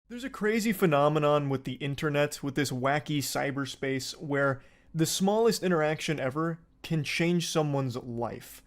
There's a crazy phenomenon with the internet, with this wacky cyberspace, where the smallest interaction ever can change someone's life.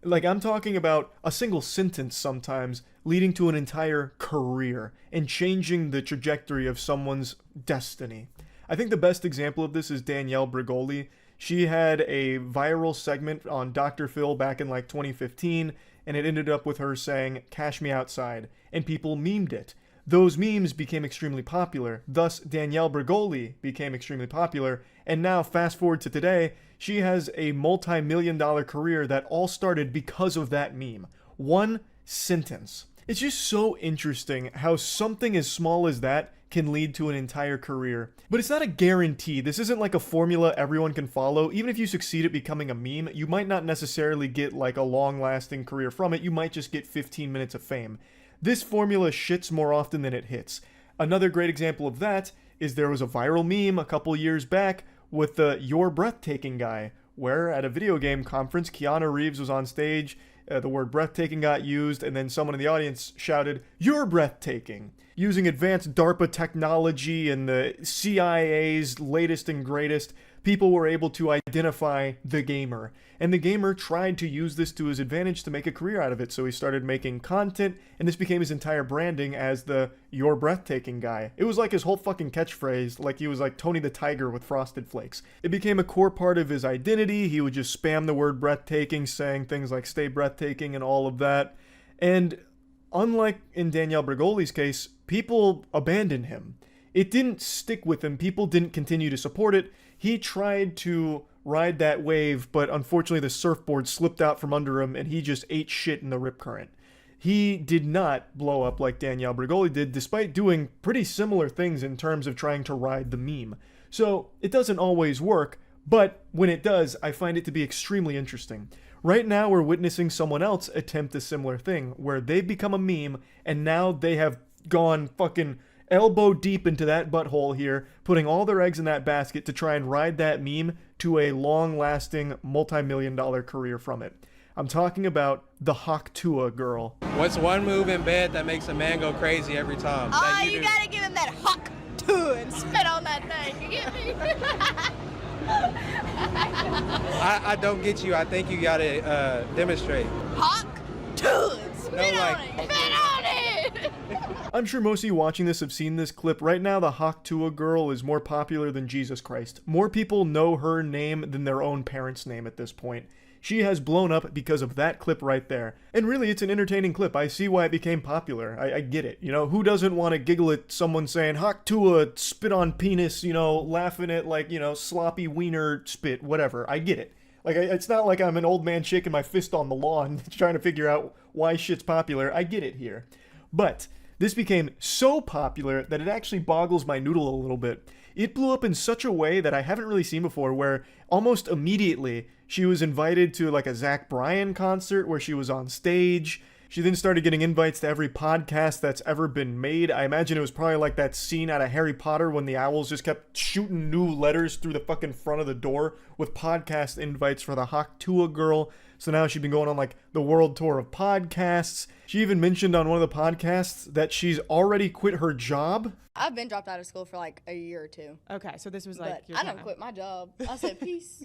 Like, I'm talking about a single sentence sometimes leading to an entire career and changing the trajectory of someone's destiny. I think the best example of this is Danielle Bregoli. She had a viral segment on Dr. Phil back in like 2015, and it ended up with her saying, "Cash me outside," and people memed it. Those memes became extremely popular, thus Danielle Bregoli became extremely popular, and now fast forward to today, she has a multi-million-dollar career that all started because of that meme. One sentence. It's just so interesting how something as small as that can lead to an entire career. But it's not a guarantee. This isn't like a formula everyone can follow. Even if you succeed at becoming a meme, you might not necessarily get like a long-lasting career from it. You might just get 15 minutes of fame. This formula shits more often than it hits. Another great example of that is there was a viral meme a couple years back with the "You're Breathtaking" guy, where at a video game conference, Keanu Reeves was on stage, the word breathtaking got used, and then someone in the audience shouted, "You're breathtaking." Using advanced DARPA technology and the CIA's latest and greatest, people were able to identify the gamer. And the gamer tried to use this to his advantage to make a career out of it, so he started making content, and this became his entire branding as the "You're Breathtaking" guy. It was like his whole fucking catchphrase, like he was like Tony the Tiger with Frosted Flakes. It became a core part of his identity. He would just spam the word breathtaking, saying things like "stay breathtaking" and all of that. And unlike in Danielle Bregoli's case, people abandoned him. It didn't stick with him. People didn't continue to support it. He tried to ride that wave, but unfortunately the surfboard slipped out from under him and he just ate shit in the rip current. He did not blow up like Danielle Bregoli did, despite doing pretty similar things in terms of trying to ride the meme. So it doesn't always work, but when it does, I find it to be extremely interesting. Right now, we're witnessing someone else attempt a similar thing, where they've become a meme, and now they have gone fucking elbow deep into that butthole here, putting all their eggs in that basket to try and ride that meme to a long-lasting, multi-million-dollar career from it. I'm talking about the Tuah girl. What's one move in bed that makes a man go crazy every time? Oh, you gotta give him that hawk Tuah and spit on that thing. You get me? I don't get you. I think you gotta demonstrate. Hawk Tuah and spit No, on like- it. Spit on it. I'm sure most of you watching this have seen this clip. Right now, the Tuah girl is more popular than Jesus Christ. More people know her name than their own parents' name at this point. She has blown up because of that clip right there. And really, it's an entertaining clip. I see why it became popular. I get it. You know, who doesn't want to giggle at someone saying, Tuah, spit on penis, you know, laughing at, like, you know, sloppy wiener spit, whatever. I get it. Like, it's not like I'm an old man shaking my fist on the lawn trying to figure out why shit's popular. I get it here. But this became so popular that it actually boggles my noodle a little bit. It blew up in such a way that I haven't really seen before, where almost immediately she was invited to like a Zach Bryan concert where she was on stage. She then started getting invites to every podcast that's ever been made. I imagine it was probably like that scene out of Harry Potter when the owls just kept shooting new letters through the fucking front of the door with podcast invites for the Tuah girl. So now she's been going on like the world tour of podcasts. She even mentioned on one of the podcasts that she's already quit her job. I've been dropped out of school for like a year or two. Okay, so this was like But I don't quit my job. I said peace.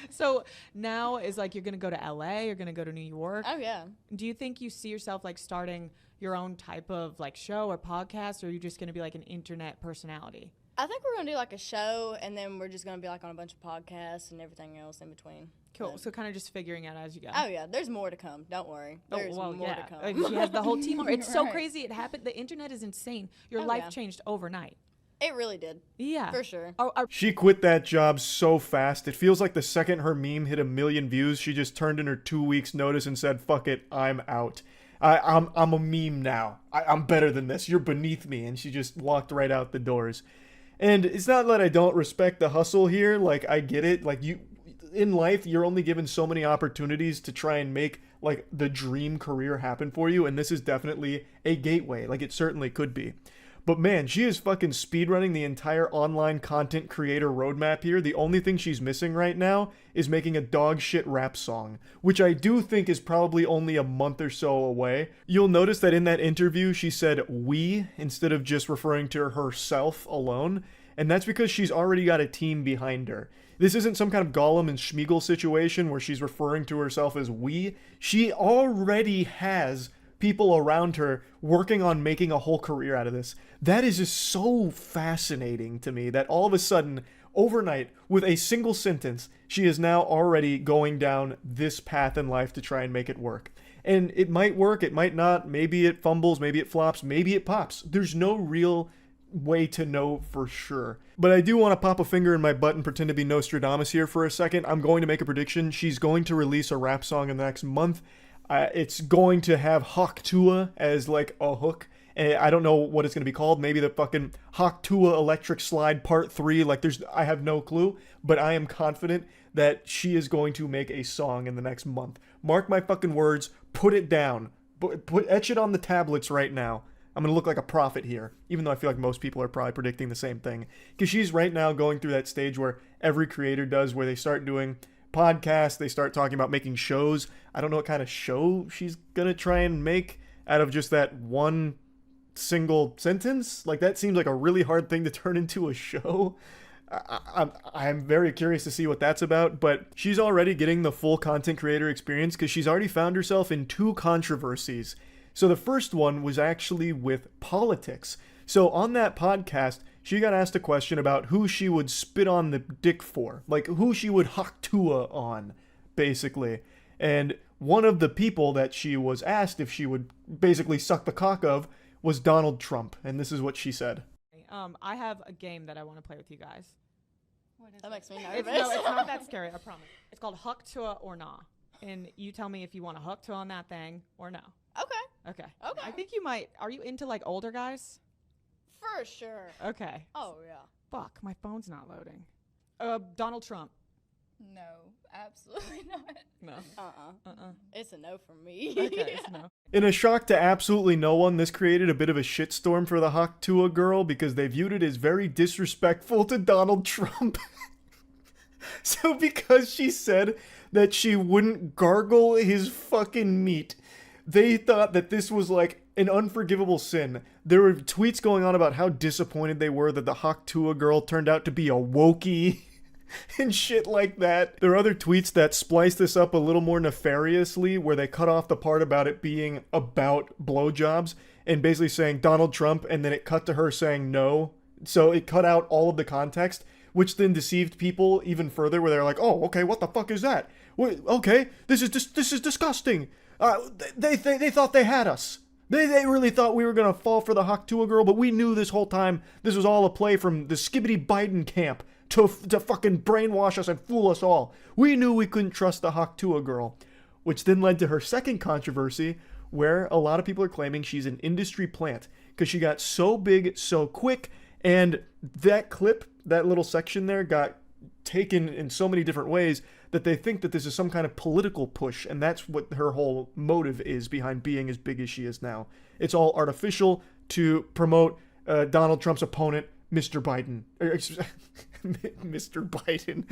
So now is like you're gonna go to LA, you're gonna go to New York. Oh yeah. Do you think you see yourself like starting your own type of like show or podcast, or are you just gonna be like an internet personality? I think we're gonna do like a show, and then we're just gonna be like on a bunch of podcasts and everything else in between. Cool. But- So kind of just figuring out as you go. Oh yeah, there's more to come. Don't worry. There's more to come. Like, she has the whole team. It's so Right. crazy. It happened. The internet is insane. Your Oh, life yeah. changed overnight. It really did. Yeah. For sure. She quit that job so fast. It feels like the second her meme hit 1 million views, she just turned in her 2 weeks notice and said, "Fuck it, I'm out. I'm a meme now. I'm better than this. You're beneath me." And she just walked right out the doors. And it's not that I don't respect the hustle here. Like, I get it. Like, in life, you're only given so many opportunities to try and make, like, the dream career happen for you. And this is definitely a gateway. Like, it certainly could be. But man, she is fucking speedrunning the entire online content creator roadmap here. The only thing she's missing right now is making a dog shit rap song, which I do think is probably only a month or so away. You'll notice that in that interview, she said we instead of just referring to herself alone. And that's because she's already got a team behind her. This isn't some kind of Gollum and Schmeagol situation where she's referring to herself as we. She already has people around her working on making a whole career out of this. That is just so fascinating to me that all of a sudden, overnight, with a single sentence, she is now already going down this path in life to try and make it work. And it might work, it might not, maybe it fumbles, maybe it flops, maybe it pops. There's no real way to know for sure. But I do want to pop a finger in my butt and pretend to be Nostradamus here for a second. I'm going to make a prediction. She's going to release a rap song in the next month. It's going to have Tuah as like a hook. And I don't know what it's going to be called. Maybe the fucking Tuah Electric Slide Part 3. Like I have no clue. But I am confident that she is going to make a song in the next month. Mark my fucking words. Put it down. Etch it on the tablets right now. I'm going to look like a prophet here, even though I feel like most people are probably predicting the same thing. Because she's right now going through that stage where every creator does, where they start doing podcasts, they start talking about making shows. I don't know what kind of show she's going to try and make out of just that one single sentence. Like, that seems like a really hard thing to turn into a show. I'm very curious to see what that's about, but she's already getting the full content creator experience because she's already found herself in 2 controversies. So the first one was actually with politics. So on that podcast, she got asked a question about who she would spit on the dick for. Like, who she would Tuah on, basically. And one of the people that she was asked if she would basically suck the cock of was Donald Trump. And this is what she said. I have a game that I want to play with you guys. That makes me It's nervous. not that scary, I promise. It's called Tuah or Nah. And you tell me if you want to Tuah on that thing or no. Okay. Okay. Okay. I think you might. Are you into like older guys? For sure. Okay. Oh, yeah. Fuck, my phone's not loading. Donald Trump. No, absolutely not. No. It's a no from me. Okay, it's no. In a shock to absolutely no one, this created a bit of a shitstorm for the Tuah girl because they viewed it as very disrespectful to Donald Trump. So because she said that she wouldn't gargle his fucking meat, they thought that this was like an unforgivable sin. There were tweets going on about how disappointed they were that the Tuah girl turned out to be a wokey and shit like that. There are other tweets that splice this up a little more nefariously where they cut off the part about it being about blowjobs and basically saying Donald Trump, and then it cut to her saying no. So it cut out all of the context, which then deceived people even further where they're like, oh, okay, what the fuck is that? Okay, this is disgusting. They thought they had us. They really thought we were going to fall for the Tuah girl, but we knew this whole time this was all a play from the skibbity Biden camp to fucking brainwash us and fool us all. We knew we couldn't trust the Tuah girl, which then led to her second controversy where a lot of people are claiming she's an industry plant because she got so big so quick, and that clip, that little section there got taken in so many different ways that they think that this is some kind of political push, and that's what her whole motive is behind being as big as she is now. It's all artificial to promote Donald Trump's opponent, Mr. Biden. Mr. Biden.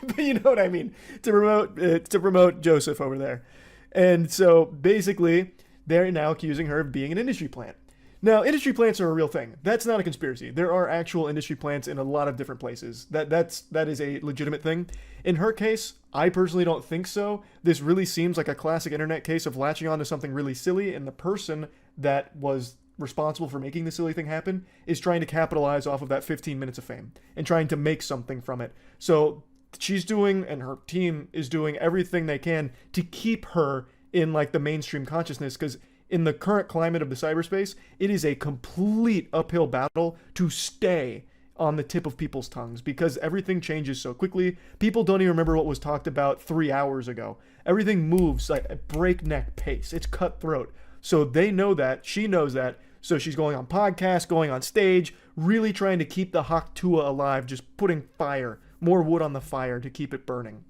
But you know what I mean. To promote Joseph over there. And so basically, they're now accusing her of being an industry plant. Now, industry plants are a real thing. That's not a conspiracy. There are actual industry plants in a lot of different places. That is a legitimate thing. In her case, I personally don't think so. This really seems like a classic internet case of latching on to something really silly, and the person that was responsible for making the silly thing happen is trying to capitalize off of that 15 minutes of fame and trying to make something from it. So she's doing, and her team is doing everything they can to keep her in like the mainstream consciousness, because in the current climate of the cyberspace, it is a complete uphill battle to stay on the tip of people's tongues because everything changes so quickly. People don't even remember what was talked about 3 hours ago. Everything moves like a breakneck pace. It's cutthroat. So they know that. She knows that. So she's going on podcasts, going on stage, really trying to keep the Tuah alive, just putting fire, more wood on the fire to keep it burning.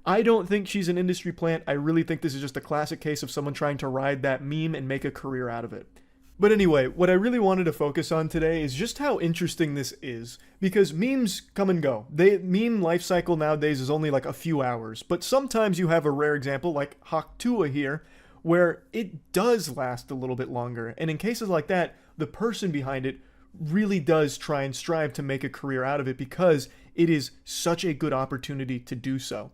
I don't think she's an industry plant. I really think this is just a classic case of someone trying to ride that meme and make a career out of it. But anyway, what I really wanted to focus on today is just how interesting this is. Because memes come and go. Meme life cycle nowadays is only like a few hours. But sometimes you have a rare example like Tuah here, where it does last a little bit longer. And in cases like that, the person behind it really does try and strive to make a career out of it because it is such a good opportunity to do so.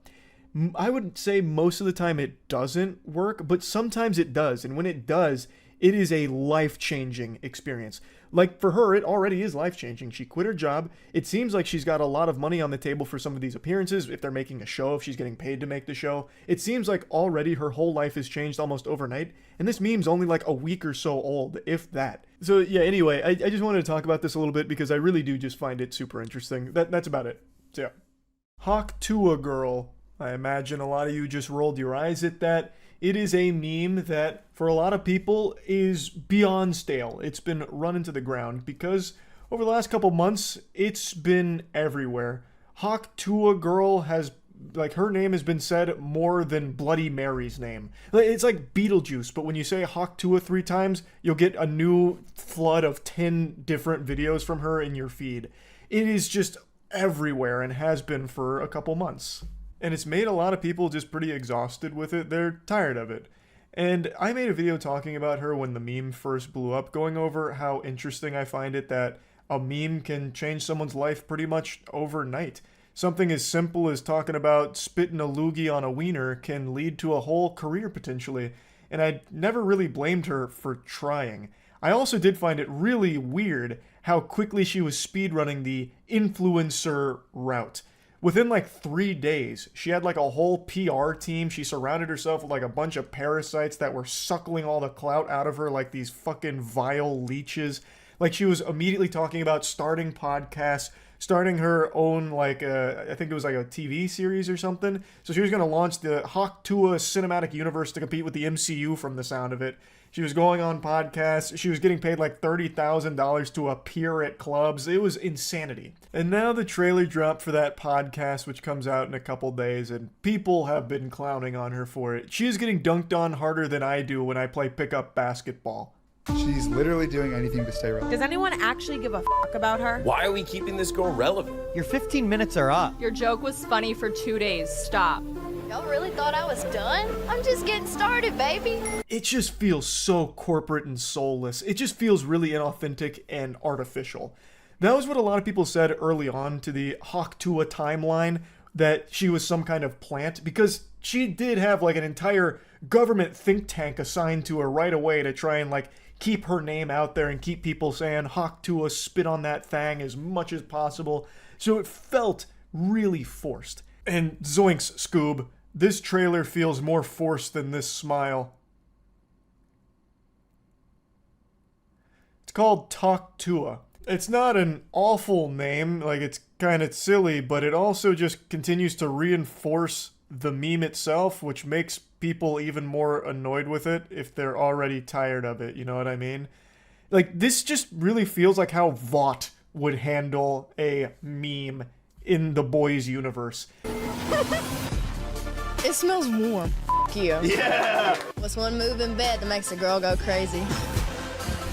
I would say most of the time it doesn't work, but sometimes it does. And when it does, it is a life-changing experience. Like for her, it already is life-changing. She quit her job. It seems like she's got a lot of money on the table for some of these appearances. If they're making a show, if she's getting paid to make the show, it seems like already her whole life has changed almost overnight. And this meme's only like a week or so old, if that. So yeah, anyway, I just wanted to talk about this a little bit because I really do just find it super interesting. That's about it. So yeah. Tuah girl. I imagine a lot of you just rolled your eyes at that. It is a meme that, for a lot of people, is beyond stale. It's been run into the ground because over the last couple months, it's been everywhere. Tuah girl has, like, her name has been said more than Bloody Mary's name. It's like Beetlejuice, but when you say Tuah 3 times, you'll get a new flood of 10 different videos from her in your feed. It is just everywhere and has been for a couple months. And it's made a lot of people just pretty exhausted with it. They're tired of it. And I made a video talking about her when the meme first blew up, going over how interesting I find it that a meme can change someone's life pretty much overnight. Something as simple as talking about spitting a loogie on a wiener can lead to a whole career potentially. And I never really blamed her for trying. I also did find it really weird how quickly she was speedrunning the influencer route. Within like 3 days, she had like a whole PR team. She surrounded herself with like a bunch of parasites that were suckling all the clout out of her like these fucking vile leeches. Like she was immediately talking about starting podcasts, starting her own like I think it was like a TV series or something. So she was going to launch the Tuah cinematic universe to compete with the MCU from the sound of it. She was going on podcasts. She was getting paid like $30,000 to appear at clubs. It was insanity. And now the trailer dropped for that podcast, which comes out in a couple days, and people have been clowning on her for it. She is getting dunked on harder than I do when I play pickup basketball. She's literally doing anything to stay relevant. Does anyone actually give a fuck about her? Why are we keeping this girl relevant? Your 15 minutes are up. Your joke was funny for 2 days. Stop. Y'all really thought I was done? I'm just getting started, baby. It just feels so corporate and soulless. It just feels really inauthentic and artificial. That was what a lot of people said early on to the Tuah timeline, that she was some kind of plant, because she did have like an entire government think tank assigned to her right away to try and like keep her name out there and keep people saying Tuah, spit on that thing as much as possible. So it felt really forced. And zoinks, Scoob, this trailer feels more forced than this smile. It's called Tuah. It's not an awful name, like it's kind of silly, but it also just continues to reinforce the meme itself, which makes people even more annoyed with it if they're already tired of it, you know what I mean? Like, this just really feels like how Vought would handle a meme in the boys' universe. It smells warm. F you. Yeah! What's one move in bed that makes a girl go crazy?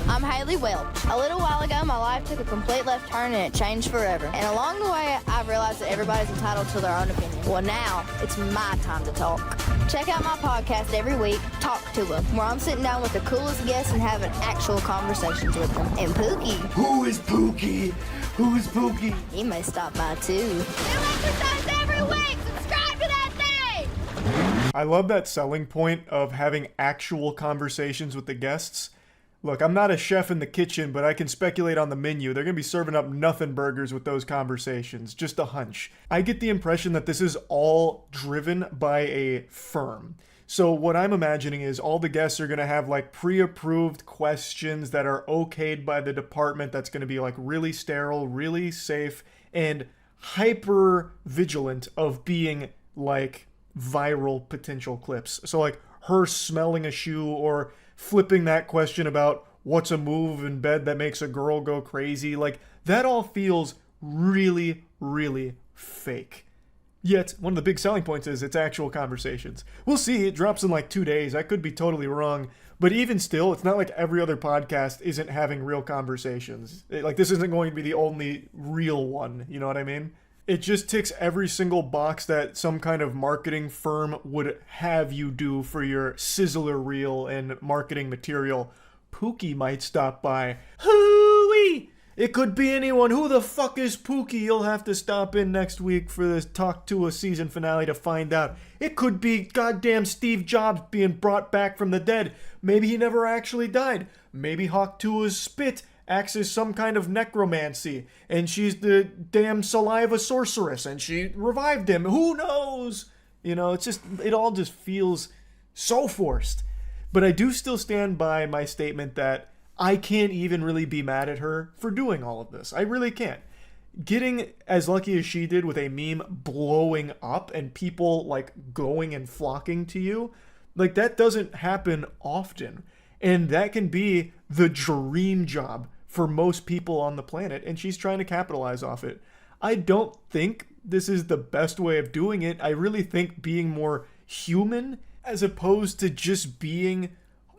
I'm Haley Welch. A little while ago, my life took a complete left turn and it changed forever. And along the way, I've realized that everybody's entitled to their own opinion. Well, now it's my time to talk. Check out my podcast every week, Talk Tuah, where I'm sitting down with the coolest guests and having actual conversations with them. And Pookie. Who is Pookie? Who is Pookie? He may stop by too. New episodes every week. Subscribe to that thing. I love that selling point of having actual conversations with the guests. Look, I'm not a chef in the kitchen, but I can speculate on the menu. They're going to be serving up nothing burgers with those conversations. Just a hunch. I get the impression that this is all driven by a firm. So what I'm imagining is all the guests are going to have like pre-approved questions that are okayed by the department that's going to be like really sterile, really safe, and hyper vigilant of being like viral potential clips. So like her smelling a shoe or flipping that question about what's a move in bed that makes a girl go crazy. Like that all feels really, really fake. Yet, one of the big selling points is it's actual conversations. We'll see, it drops in like 2 days. I could be totally wrong, But even still, it's not like every other podcast isn't having real conversations. Like, this isn't going to be the only real one, you know what I mean? It just ticks every single box that some kind of marketing firm would have you do for your sizzler reel and marketing material. Pookie might stop by. Hooey! It could be anyone. Who the fuck is Pookie? You'll have to stop in next week for this Talk Tuah season finale to find out. It could be goddamn Steve Jobs being brought back from the dead. Maybe he never actually died. Maybe Hawk Tuah's spit acts as some kind of necromancy, and she's the damn saliva sorceress, and she revived him. Who knows? You know, it all just feels so forced. But I do still stand by my statement that I can't even really be mad at her for doing all of this. I really can't. Getting as lucky as she did with a meme blowing up and people like going and flocking to you, like that doesn't happen often. And that can be the dream job for most people on the planet, and she's trying to capitalize off it. I don't think this is the best way of doing it. I really think being more human as opposed to just being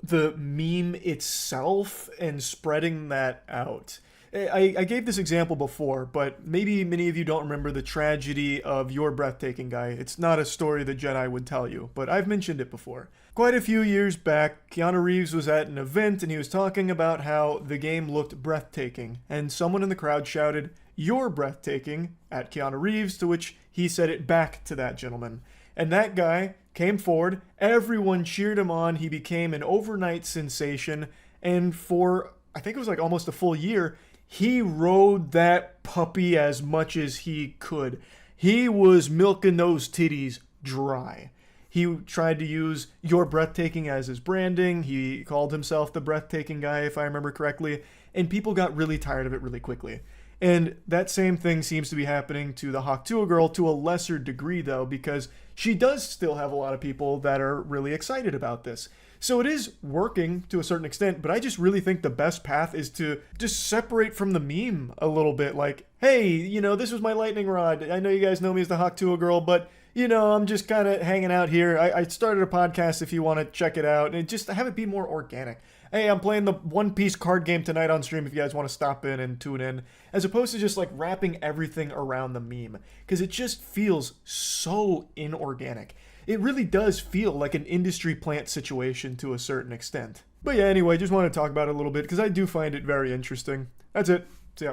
the meme itself and spreading that out. I gave this example before, but maybe many of you don't remember the tragedy of Your Breathtaking Guy. It's not a story the Jedi would tell you, but I've mentioned it before. Quite a few years back, Keanu Reeves was at an event and he was talking about how the game looked breathtaking, and someone in the crowd shouted, "You're breathtaking," at Keanu Reeves, to which he said it back to that gentleman. And that guy came forward, everyone cheered him on, he became an overnight sensation, and for, I think it was like almost a full year, he rode that puppy as much as he could. He was milking those titties dry. He tried to use Your Breathtaking as his branding. He called himself the Breathtaking Guy, if I remember correctly, and people got really tired of it really quickly. And that same thing seems to be happening to the Hawk Tuah girl to a lesser degree, though, because she does still have a lot of people that are really excited about this. So it is working to a certain extent, but I just really think the best path is to just separate from the meme a little bit. Like, hey, you know, this was my lightning rod. I know you guys know me as the Hawk Tuah girl, but, you know, I'm just kind of hanging out here. I started a podcast if you want to check it out, and just have it be more organic. Hey, I'm playing the One Piece card game tonight on stream if you guys want to stop in and tune in, as opposed to just like wrapping everything around the meme, because it just feels so inorganic. It really does feel like an industry plant situation to a certain extent. But yeah, anyway, just want to talk about it a little bit because I do find it very interesting. That's it. So yeah.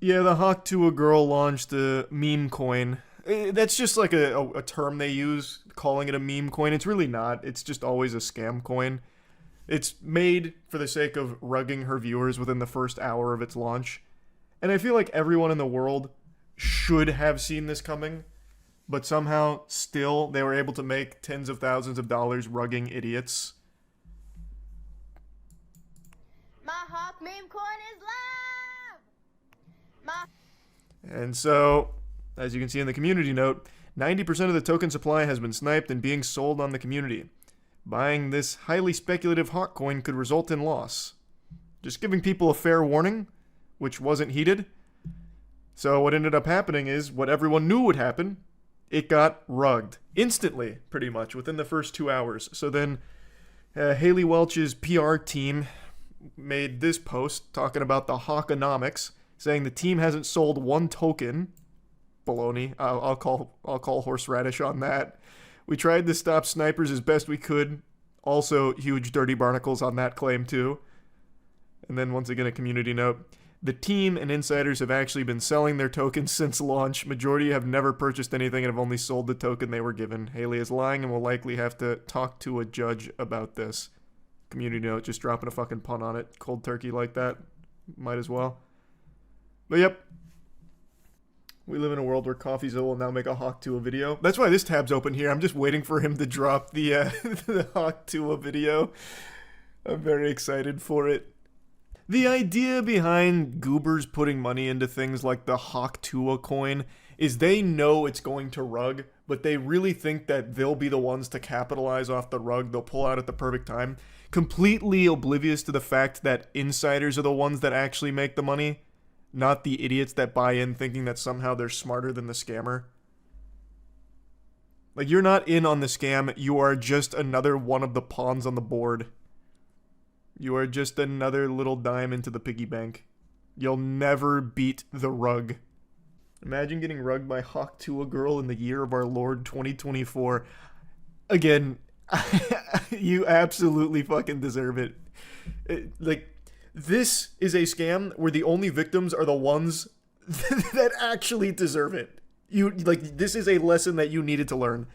Yeah, the Hawk Tuah girl launched a meme coin. That's just like a term they use, calling it a meme coin. It's really not. It's just always a scam coin. It's made for the sake of rugging her viewers within the first hour of its launch. And I feel like everyone in the world should have seen this coming, but somehow still they were able to make tens of thousands of dollars rugging idiots. My Hawk meme coin is live! And so, as you can see in the community note, 90% of the token supply has been sniped and being sold on the community. Buying this highly speculative Hawk coin could result in loss. Just giving people a fair warning, which wasn't heeded. So what ended up happening is what everyone knew would happen. It got rugged. Instantly, pretty much, within the first 2 hours. So then Haley Welch's PR team made this post talking about the Hawkonomics, saying the team hasn't sold one token. Baloney. I'll call horseradish on that. We tried to stop snipers as best we could. Also, huge dirty barnacles on that claim, too. And then, once again, a community note. The team and insiders have actually been selling their tokens since launch. Majority have never purchased anything and have only sold the token they were given. Haley is lying and will likely have to talk to a judge about this. Community note, just dropping a fucking pun on it. Cold turkey like that. Might as well. But yep. We live in a world where CoffeeZilla will now make a Hawk Tuah video. That's why this tab's open here. I'm just waiting for him to drop the, the Hawk Tuah video. I'm very excited for it. The idea behind goobers putting money into things like the Hawk Tuah coin is they know it's going to rug, but they really think that they'll be the ones to capitalize off the rug. They'll pull out at the perfect time. Completely oblivious to the fact that insiders are the ones that actually make the money. Not the idiots that buy in thinking that somehow they're smarter than the scammer. Like, you're not in on the scam, you are just another one of the pawns on the board. You are just another little dime into the piggy bank. You'll never beat the rug. Imagine getting rugged by Hawk Tuah girl in the year of our Lord 2024. Again, you absolutely fucking deserve it. Like, this is a scam where the only victims are the ones that actually deserve it. This is a lesson that you needed to learn.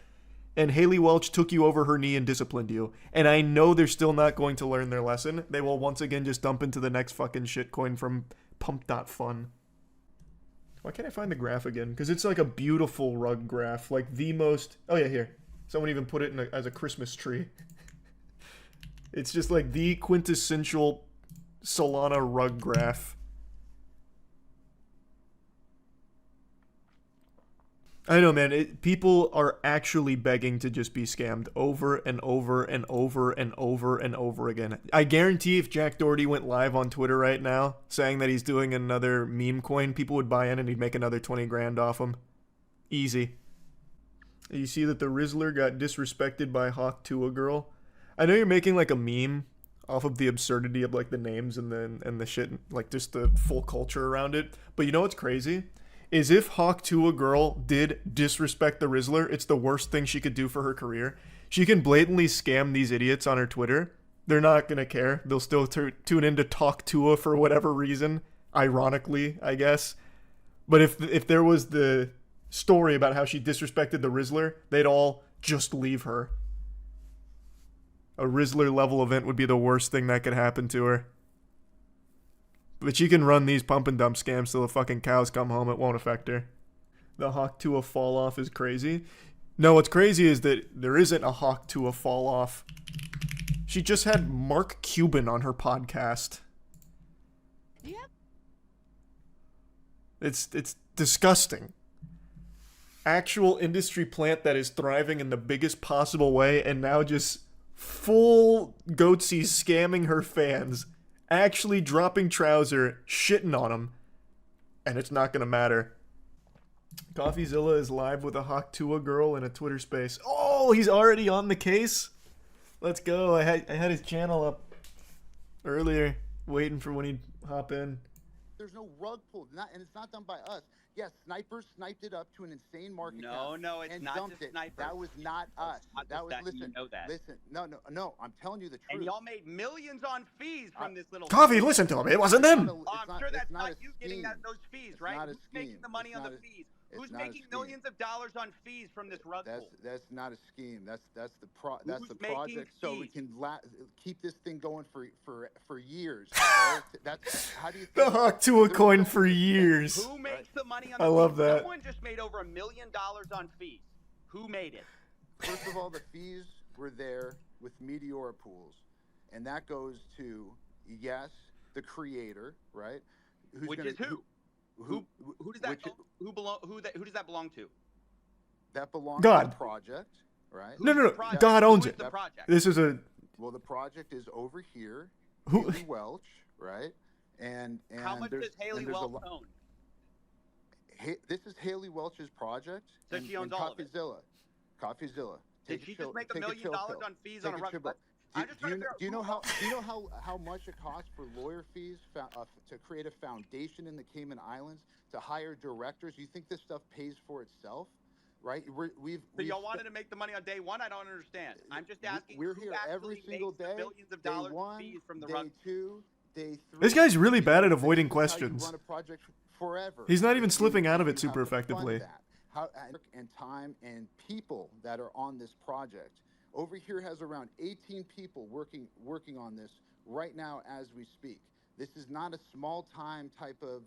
And Haley Welch took you over her knee and disciplined you. And I know they're still not going to learn their lesson. They will once again just dump into the next fucking shitcoin from pump.fun. Why can't I find the graph again? Because it's like a beautiful rug graph. Like the most... Oh yeah, here. Someone even put it as a Christmas tree. It's just like the quintessential Solana rug graph. I know, man. People are actually begging to just be scammed over and over and over and over and over again. I guarantee if Jack Doherty went live on Twitter right now saying that he's doing another meme coin, people would buy in and he'd make another 20 grand off him. Easy. You see that the Rizzler got disrespected by Hawk Tuah girl? I know you're making like a meme off of the absurdity of like the names and the shit, like just the full culture around it. But you know what's crazy? Is if Hawk Tuah girl did disrespect the Rizzler, it's the worst thing she could do for her career. She can blatantly scam these idiots on her Twitter. They're not going to care. They'll still tune in to talk Tuah for whatever reason. Ironically, I guess. But if there was the story about how she disrespected the Rizzler, they'd all just leave her. A Rizzler level event would be the worst thing that could happen to her. But she can run these pump and dump scams till the fucking cows come home. It won't affect her. The Hawk Tuah fall off is crazy. No, what's crazy is that there isn't a Hawk Tuah fall off. She just had Mark Cuban on her podcast. Yeah. It's disgusting. Actual industry plant that is thriving in the biggest possible way and now just full goatsy scamming her fans. Actually dropping trouser, shitting on him, and it's not gonna matter. CoffeeZilla is live with a Hawk Tuah girl in a Twitter space. Oh, he's already on the case. Let's go. I had his channel up earlier, waiting for when he'd hop in. There's no rug pull, and it's not done by us. Yes, snipers sniped it up to an insane market cap. No, it's and not dumped just it. snipers. That was not us. That was you know that. Listen. No. I'm telling you the truth. And y'all made millions on fees from this little. Coffee, listen to him. It wasn't them. I'm sure that's not you getting those fees, right? Who's making the money on the fees? Who's making millions of dollars on fees from this rug pull? That's not a scheme. That's the project. So we can keep this thing going for years. That's how do you think the Hawk Tuah coin for years. Who makes the money on the I love that. Someone just made over $1 million on fees. Who made it? First of all, the fees were there with Meteora pools, and that goes to the creator, right? Which is who? Who does that who does that belong to? That belongs God. to the project, right? No. God owns it. The project? This is a. Well, the project is over here. Who? Haley Welch, right? And how much does Haley Welch own? This is Haley Welch's project. So she owns all of it. CoffeeZilla. Did she just make $1 million on fees on a rug? Do you know how much it costs for lawyer fees to create a foundation in the Cayman Islands, to hire directors? You think this stuff pays for itself, right? So y'all wanted to make the money on day one? I don't understand. I'm just asking. We're here every single day. Millions of dollars in fees from the rug. Day 2, day 3. This guy's really bad at avoiding This is how you questions. run a project forever. He's not even slipping out of it You super have to fund effectively. that. And time and people that are on this project. Over here has around 18 people working on this right now as we speak. This is not a small time type of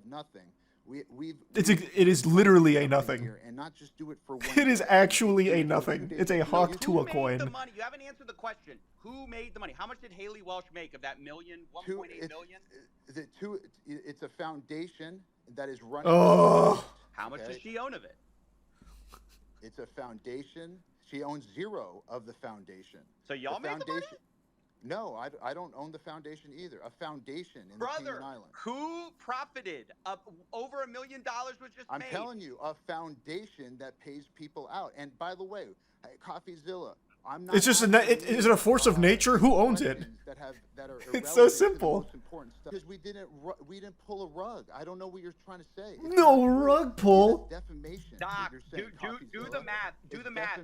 nothing. It is literally a nothing. And not just do it for one. It is actually a nothing. It's a Hawk Tuah coin. The money? You haven't answered the question. Who made the money? How much did Haley Welch make of that million? 1.8 million? It's a foundation that is running. Oh. How much does she own of it? It's a foundation. She owns 0 of the foundation. So y'all made the money? No, I don't own the foundation either. A foundation in the Cayman Islands. Who profited? Over $1 million was just I'm made. telling you, a foundation that pays people out. And by the way, CoffeeZilla, I'm not It's just is it a force of nature? Who owns it? That are It's so simple. To the most important stuff. Because we didn't pull a rug. I don't know what you're trying to say. It's No rug pull. Defamation. Doc, do the math. Do the math.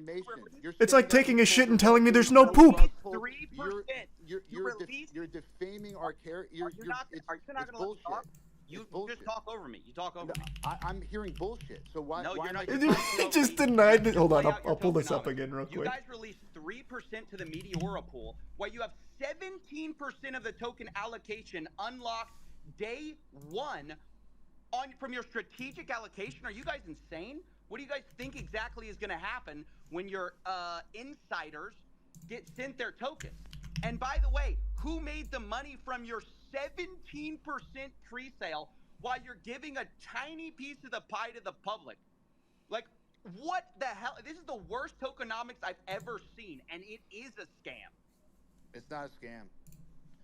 It's like taking a shit and telling me there's no poop. 3%. You're defaming our character. You're not going to let me talk? You just talk over me. You talk over me. I'm hearing bullshit. So why? No, you're not. He just denied it. Hold on, I'll pull this up again real You quick. guys released 3% to the Meteora pool, while you have 17% of the token allocation unlocked day one from your strategic allocation. Are you guys insane? What do you guys think exactly is going to happen when your insiders get sent their tokens? And by the way, who made the money from your 17% pre-sale while you're giving a tiny piece of the pie to the public? Like, what the hell? This is the worst tokenomics I've ever seen, and it is a scam. It's not a scam.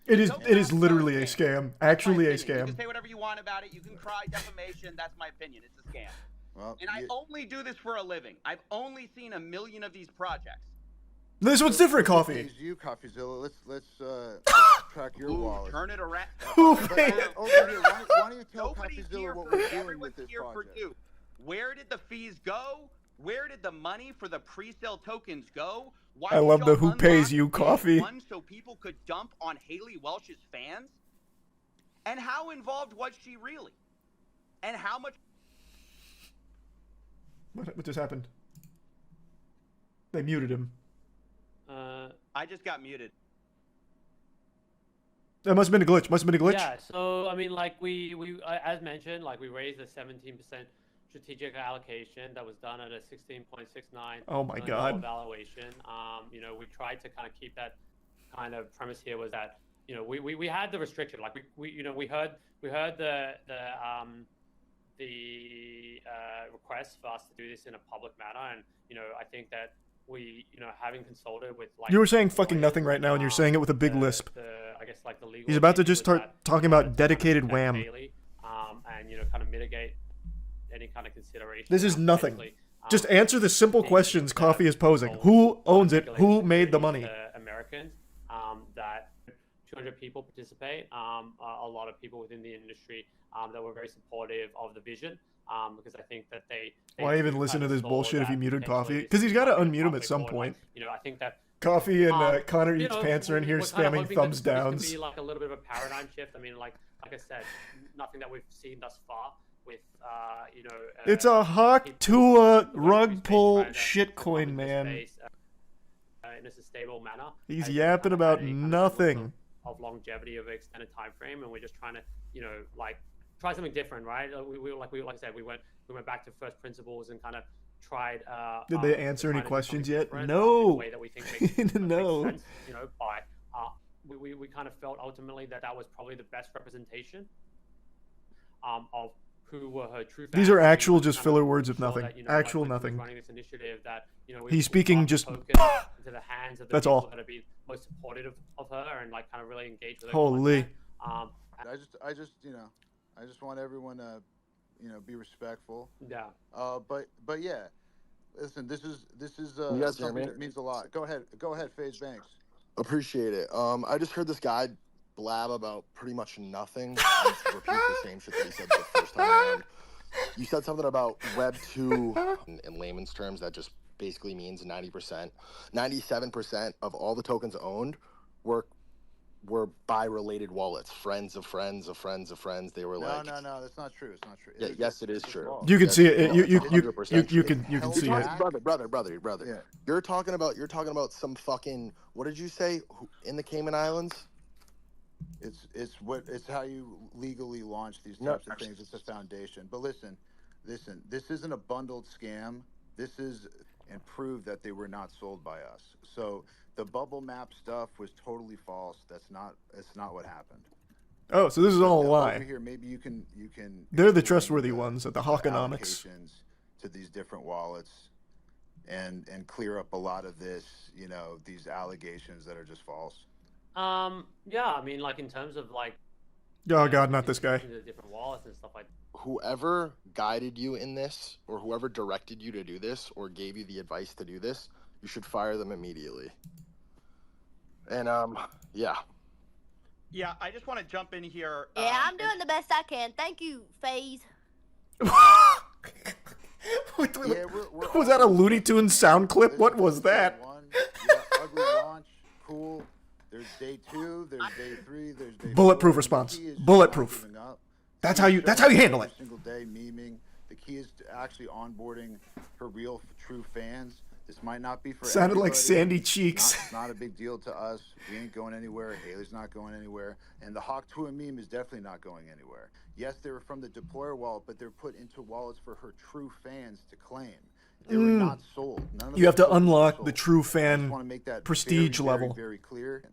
It is literally a scam. Actually a You scam. can say whatever you want about it. You can cry defamation. That's my opinion. It's a scam. Well, and I only do this for a living. I've only seen 1 million of these projects. This one's different, Coffee. You, CoffeeZilla. Let's track your Ooh, wallet. turn it around. Why don't you tell Nobody's CoffeeZilla here what for we're you. doing with this Everyone's here for project? you. Where did the fees go? Where did the money for the pre-sale tokens go? Why I did love y'all the who pays unlock you day Coffee. one so people could dump on Haley Welch's fans? And how involved was she really? And how much? What just happened? They muted him. I just got muted. That must have been a glitch. Yeah, so I mean, like we as mentioned, like we raised a 17% strategic allocation that was done at a 16.69. Oh my God. Valuation. You know, we tried to kind of keep that kind of premise here was that, you know, we had the restriction, like we heard the request for us to do this in a public manner, and you know, I think that we, you know, having consulted with like You were saying fucking nothing right now, and you're saying it with a big lisp. I guess like the legal. He's about to just opinion start was that, talking you know, about dedicated protect wham. Haley, and you know, kind of mitigate any kind of consideration. This is nothing. Basically, Just answer the simple questions Coffee is posing. Who owns it? Who made the money? Americans. That 200 people participate. A lot of people within the industry that were very supportive of the vision. Because I think that they Why even do listen kind to of this saw bullshit if that he muted potentially Coffee? this Because he's got to is unmute him at pathway some forward. point. Like, you know, I think that Coffee and Connor you Eats know, Pants are in here we're kind of spamming hoping thumbs that downs. This can be like a little bit of a paradigm shift. I mean, like I said, nothing that we've seen thus far with you know. It's a Hawk Tuah rug pull shitcoin, man. In a sustainable manner. He's yapping about nothing. Of longevity of an extended time frame, and we're just trying to, you know, like try something different, right? Like I said, we went back to first principles and kind of tried. Did they answer any questions yet? In a No. way that we think makes No. sense, you know, by we kind of felt ultimately that was probably the best representation of who were her true fans. These are actual just Kind filler of words of ensure nothing. that, you know, Actual like, when nothing. running this initiative that, you know, He's speaking just into the hands of the That's people all. that have been most supportive of her and like kind of really engaged with her. Holy. content. I just you know, I just want everyone to, you know, be respectful. Yeah. But yeah, listen, this is You guys hear something me? that means a lot. Go ahead, FaZe Banks. Appreciate it. I just heard this guy blab about pretty much nothing. And repeat the same shit that he said the first time around. You said something about Web 2 in layman's terms that just basically means 90%. 97% of all the tokens owned were by related wallets. Friends of friends of friends of friends. They were No, that's not true. It's not true. Yeah, yes, it is true. You can Yes, see it. no, You it's you 100% you true. can see it. Brother. Yeah. You're talking about some fucking, what did you say, in the Cayman Islands? It's how you legally launch these types of things. It's a foundation. But listen, this isn't a bundled scam. This is and prove that they were not sold by us. So the bubble map stuff was totally false. It's not what happened. Oh, so this is all a Over lie. here, maybe you can. They're the trustworthy ones at the Hawkonomics. Allocations to these different wallets, and clear up a lot of this. You know, these allegations that are just false. Yeah, I mean, like in terms of like. Oh God, not this guy. The different wallets and stuff like. Whoever guided you in this, or whoever directed you to do this, or gave you the advice to do this, you should fire them immediately. And yeah. Yeah, I just want to jump in here. Yeah, I'm doing the best I can. Thank you, FaZe. Was that a Looney Tunes sound clip? What was that? Ugly launch, cool. There's day 2, there's day 3, there's day Bulletproof 4. response. The key is just Bulletproof. not giving up. That's how you handle it. Every single day memeing. The key is to actually onboarding her real, true fans. This might not be for Sounded like everybody. Sandy Cheeks. It's not a big deal to us. We ain't going anywhere. Haley's not going anywhere. And the Hawk Tuah meme is definitely not going anywhere. Yes, they were from the deployer wallet, but they're put into wallets for her true fans to claim. They were not sold. None of You have them to were unlock sold. the true I just fan want to make that prestige very, level. very, very clear.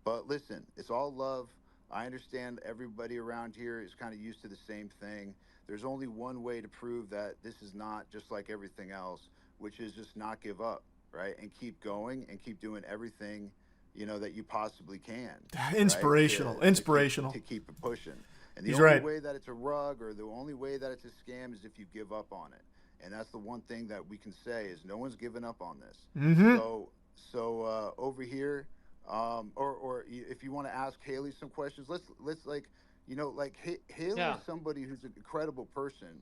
But listen, it's all love. I understand everybody around here is kind of used to the same thing. There's only one way to prove that this is not just like everything else, which is just not give up, right? And keep going and keep doing everything, that you possibly can. Inspirational. Right? Inspirational. To keep it pushing. And the He's only right. way that it's a rug or the only way that it's a scam is if you give up on it. And that's the one thing that we can say is no one's given up on this. Mm-hmm. So over here, or if you want to ask Haley some questions, let's Haley is somebody who's an incredible person,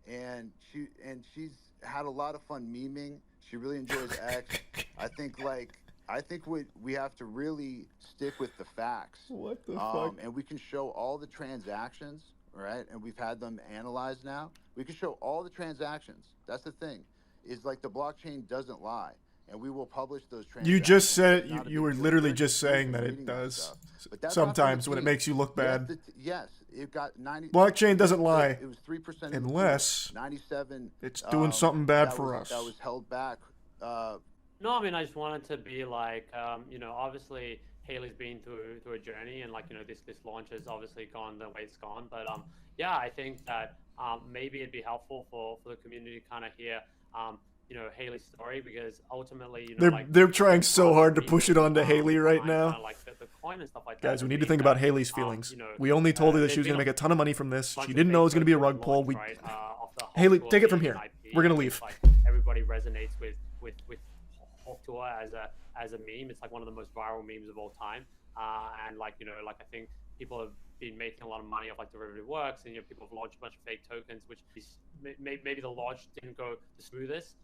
and she's had a lot of fun memeing. She really enjoys X. I think we have to really stick with the facts. What the fuck? And we can show all the transactions, right? And we've had them analyzed now. We can show all the transactions. That's the thing, is like the blockchain doesn't lie. And we will publish those transactions. You just said you were literally just saying that it does. Sometimes when it makes you look bad. Yes, it got 90. Blockchain doesn't lie. It was 3% unless 97. It's doing something bad for us. That was held back. No, I mean I just wanted to be like, obviously Haley's been through a journey, and this launch has obviously gone the way it's gone. But yeah, I think that maybe it'd be helpful for the community to kind of hear. Haley's story, because ultimately, they're trying so hard to push it onto Haley right now. Like the coin and stuff like Guys, that. we need to think about Haley's feelings. We only told her that she was going to make a ton of money from this. She didn't know it was going to be a rug pull. Haley, take it from here. We're going to leave. Like everybody resonates with Hawk Tuah as a meme. It's like one of the most viral memes of all time. And I think people have been making a lot of money off derivative works, and people have launched a bunch of fake tokens, which is maybe the launch didn't go the smoothest.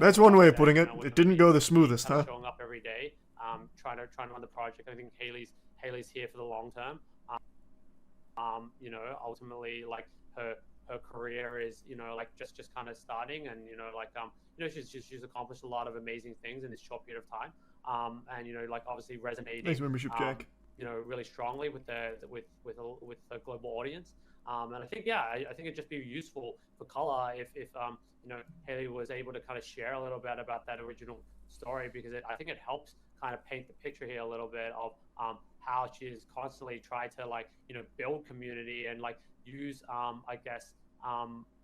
That's one way of putting it. It didn't go the smoothest, huh? Showing up every day, trying to run the project. I think Haley's here for the long term. Ultimately, her career is just kind of starting, and she's accomplished a lot of amazing things in this short period of time. And obviously resonating. Thanks, membership, Jack. Really strongly with the global audience. And I think I think it'd just be useful for color if Haley was able to kind of share a little bit about that original story, because I think it helps kind of paint the picture here a little bit of how she's constantly tried to build community and use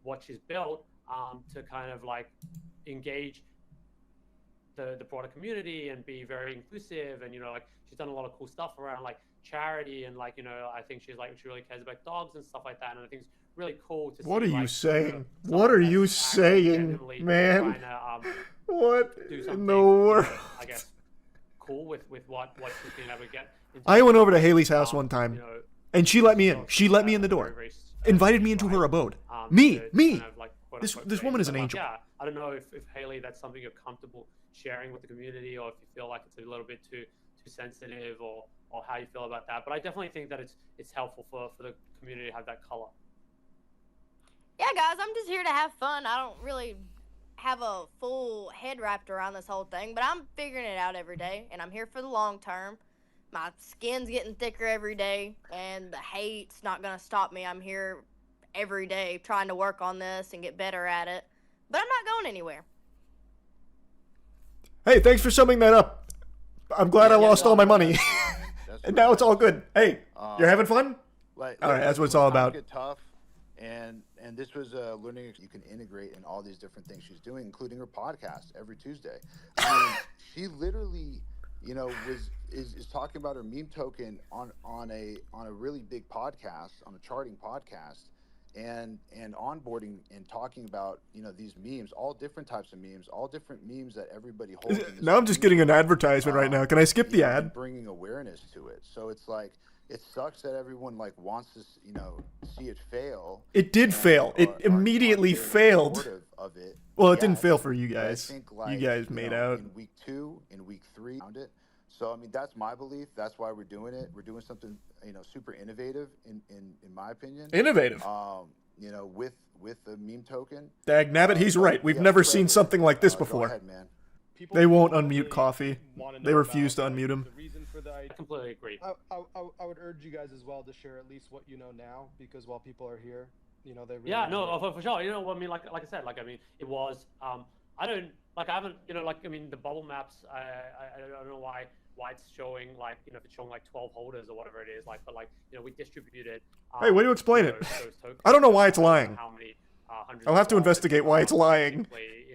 what she's built to kind of engage the broader community and be very inclusive, and she's done a lot of cool stuff around charity, and I think she really cares about dogs and stuff like that, and I think it's really cool to see. What are you saying? What are you saying, man? What in the world? I guess cool with what she's been able to get. I went over to Haley's house one time, and she let me in. She let me in the door, invited me into her abode. Me. This woman is an angel. Yeah, I don't know if Haley, that's something you're comfortable sharing with the community, or if you feel like it's a little bit too sensitive, or how you feel about that. But I definitely think that it's helpful for the community to have that color. Yeah, guys, I'm just here to have fun. I don't really have a full head wrapped around this whole thing, but I'm figuring it out every day, and I'm here for the long term. My skin's getting thicker every day, and the hate's not going to stop me. I'm here every day trying to work on this and get better at it, but I'm not going anywhere. Hey, thanks for summing that up. I'm glad I lost all my money. And now it's all good. Hey, you're having fun? All right, that's what it's all about. Get tough, and this was a learning you can integrate in all these different things she's doing, including her podcast every Tuesday. I mean, she literally, is talking about her meme token on a really big podcast, on a charting podcast, and onboarding and talking about, you know, these memes, all different types of memes, all different memes that everybody holds. In this Now I'm just getting an advertisement right now. Can I skip the ad? Bringing awareness to it. So it's like, it sucks that everyone like wants to, you know, see it fail. It did fail. It immediately failed. Of it. Well, it didn't fail for you guys. I think, like, you guys made out. In week 2, in week 3, found it. So I mean, that's my belief. That's why we're doing it. We're doing something, you know, super innovative in my opinion. Innovative. You know, with the meme token. Dag nabbit, he's right. We've never seen something like this before. Go ahead, man. They won't unmute Coffee. They refuse to unmute him. I completely agree. I would urge you guys as well to share at least what you know now, because while people are here, you know, they really Yeah, no, for sure. You know what I mean? Like I said, like, I mean, it was, I haven't, you know, like, I mean, the bubble maps, I don't know why it's showing, like, you know, if it's showing like 12 holders or whatever it is, like, but like, you know, we distributed. Hey, way to explain it. I don't know why it's lying. How many, I'll have to investigate why it's lying.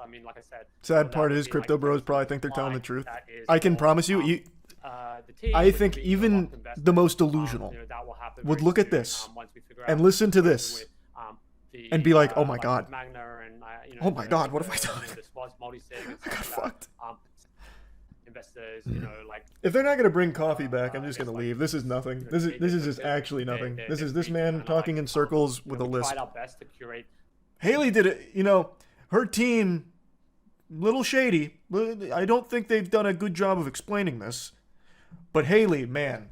I mean, like I said. Sad part is crypto bros probably think they're telling the truth. I can promise you, I think even the most delusional would look at this and listen to this and be like, oh my god. Oh my god, what have I done? I got fucked. Investors, you know, like, if they're not gonna bring Coffee back, I'm just gonna leave. This is nothing. This is just actually nothing. This is this man talking in circles with a list. Tried our best to curate. Haley did it. You know, her team, little shady. I don't think they've done a good job of explaining this. But Haley, man,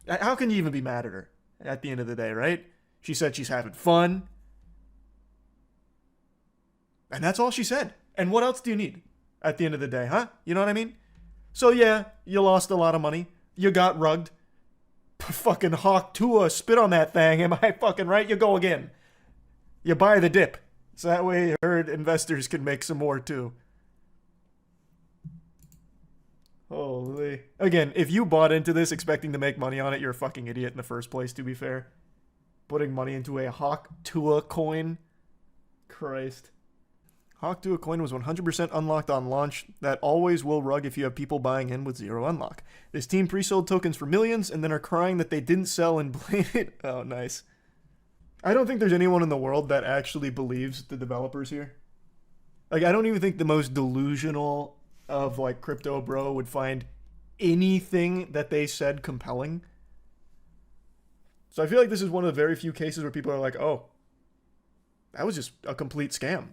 how can you even be mad at her at the end of the day, right? She said she's having fun. And that's all she said. And what else do you need at the end of the day, huh? You know what I mean? So yeah, you lost a lot of money. You got rugged. Fucking Hawk Tuah, spit on that thing. Am I fucking right? You go again. You buy the dip. So that way her investors can make some more too. Holy. Again, if you bought into this expecting to make money on it, you're a fucking idiot in the first place, to be fair. Putting money into a Hawk Tuah coin. Christ. Hawk Tuah coin was 100% unlocked on launch. That always will rug if you have people buying in with zero unlock. This team pre-sold tokens for millions and then are crying that they didn't sell and blame it. Oh, nice. I don't think there's anyone in the world that actually believes the developers here. Like, I don't even think the most delusional of, like, crypto bro would find anything that they said compelling. So I feel like this is one of the very few cases where people are like, oh, that was just a complete scam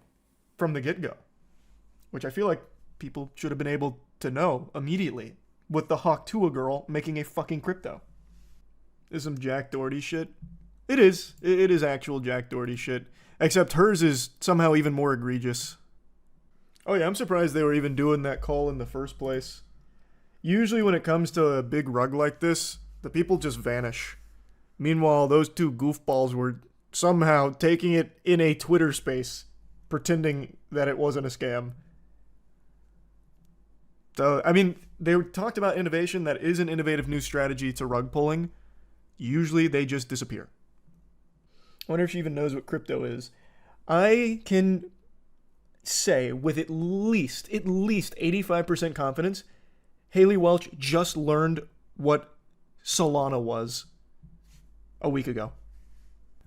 from the get-go. Which I feel like people should have been able to know immediately with the Hawk Tuah girl making a fucking crypto. Is some Jack Doherty shit. It is. It is actual Jack Doherty shit. Except hers is somehow even more egregious. Oh yeah, I'm surprised they were even doing that call in the first place. Usually when it comes to a big rug like this, the people just vanish. Meanwhile, those two goofballs were somehow taking it in a Twitter space, pretending that it wasn't a scam. So, I mean, they talked about innovation. That is an innovative new strategy to rug pulling. Usually they just disappear. I wonder if she even knows what crypto is. I can say with at least 85% confidence, Haley Welch just learned what Solana was a week ago.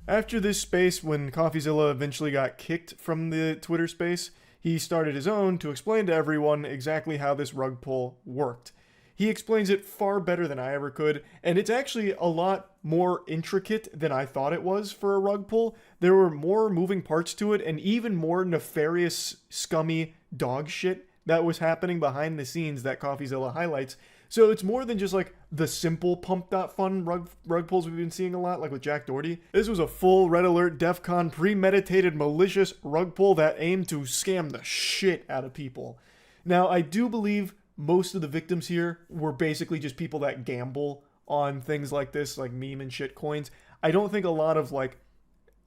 After this space, when CoffeeZilla eventually got kicked from the Twitter space, he started his own to explain to everyone exactly how this rug pull worked. He explains it far better than I ever could, and it's actually a lot more intricate than I thought it was for a rug pull. There were more moving parts to it, and even more nefarious, scummy dog shit that was happening behind the scenes that CoffeeZilla highlights. So it's more than just like the simple pump.fun rug pulls we've been seeing a lot, like with Jack Doherty. This was a full red alert, DEFCON, premeditated, malicious rug pull that aimed to scam the shit out of people. Now, I do believe most of the victims here were basically just people that gamble on things like this, like meme and shit coins. I don't think a lot of like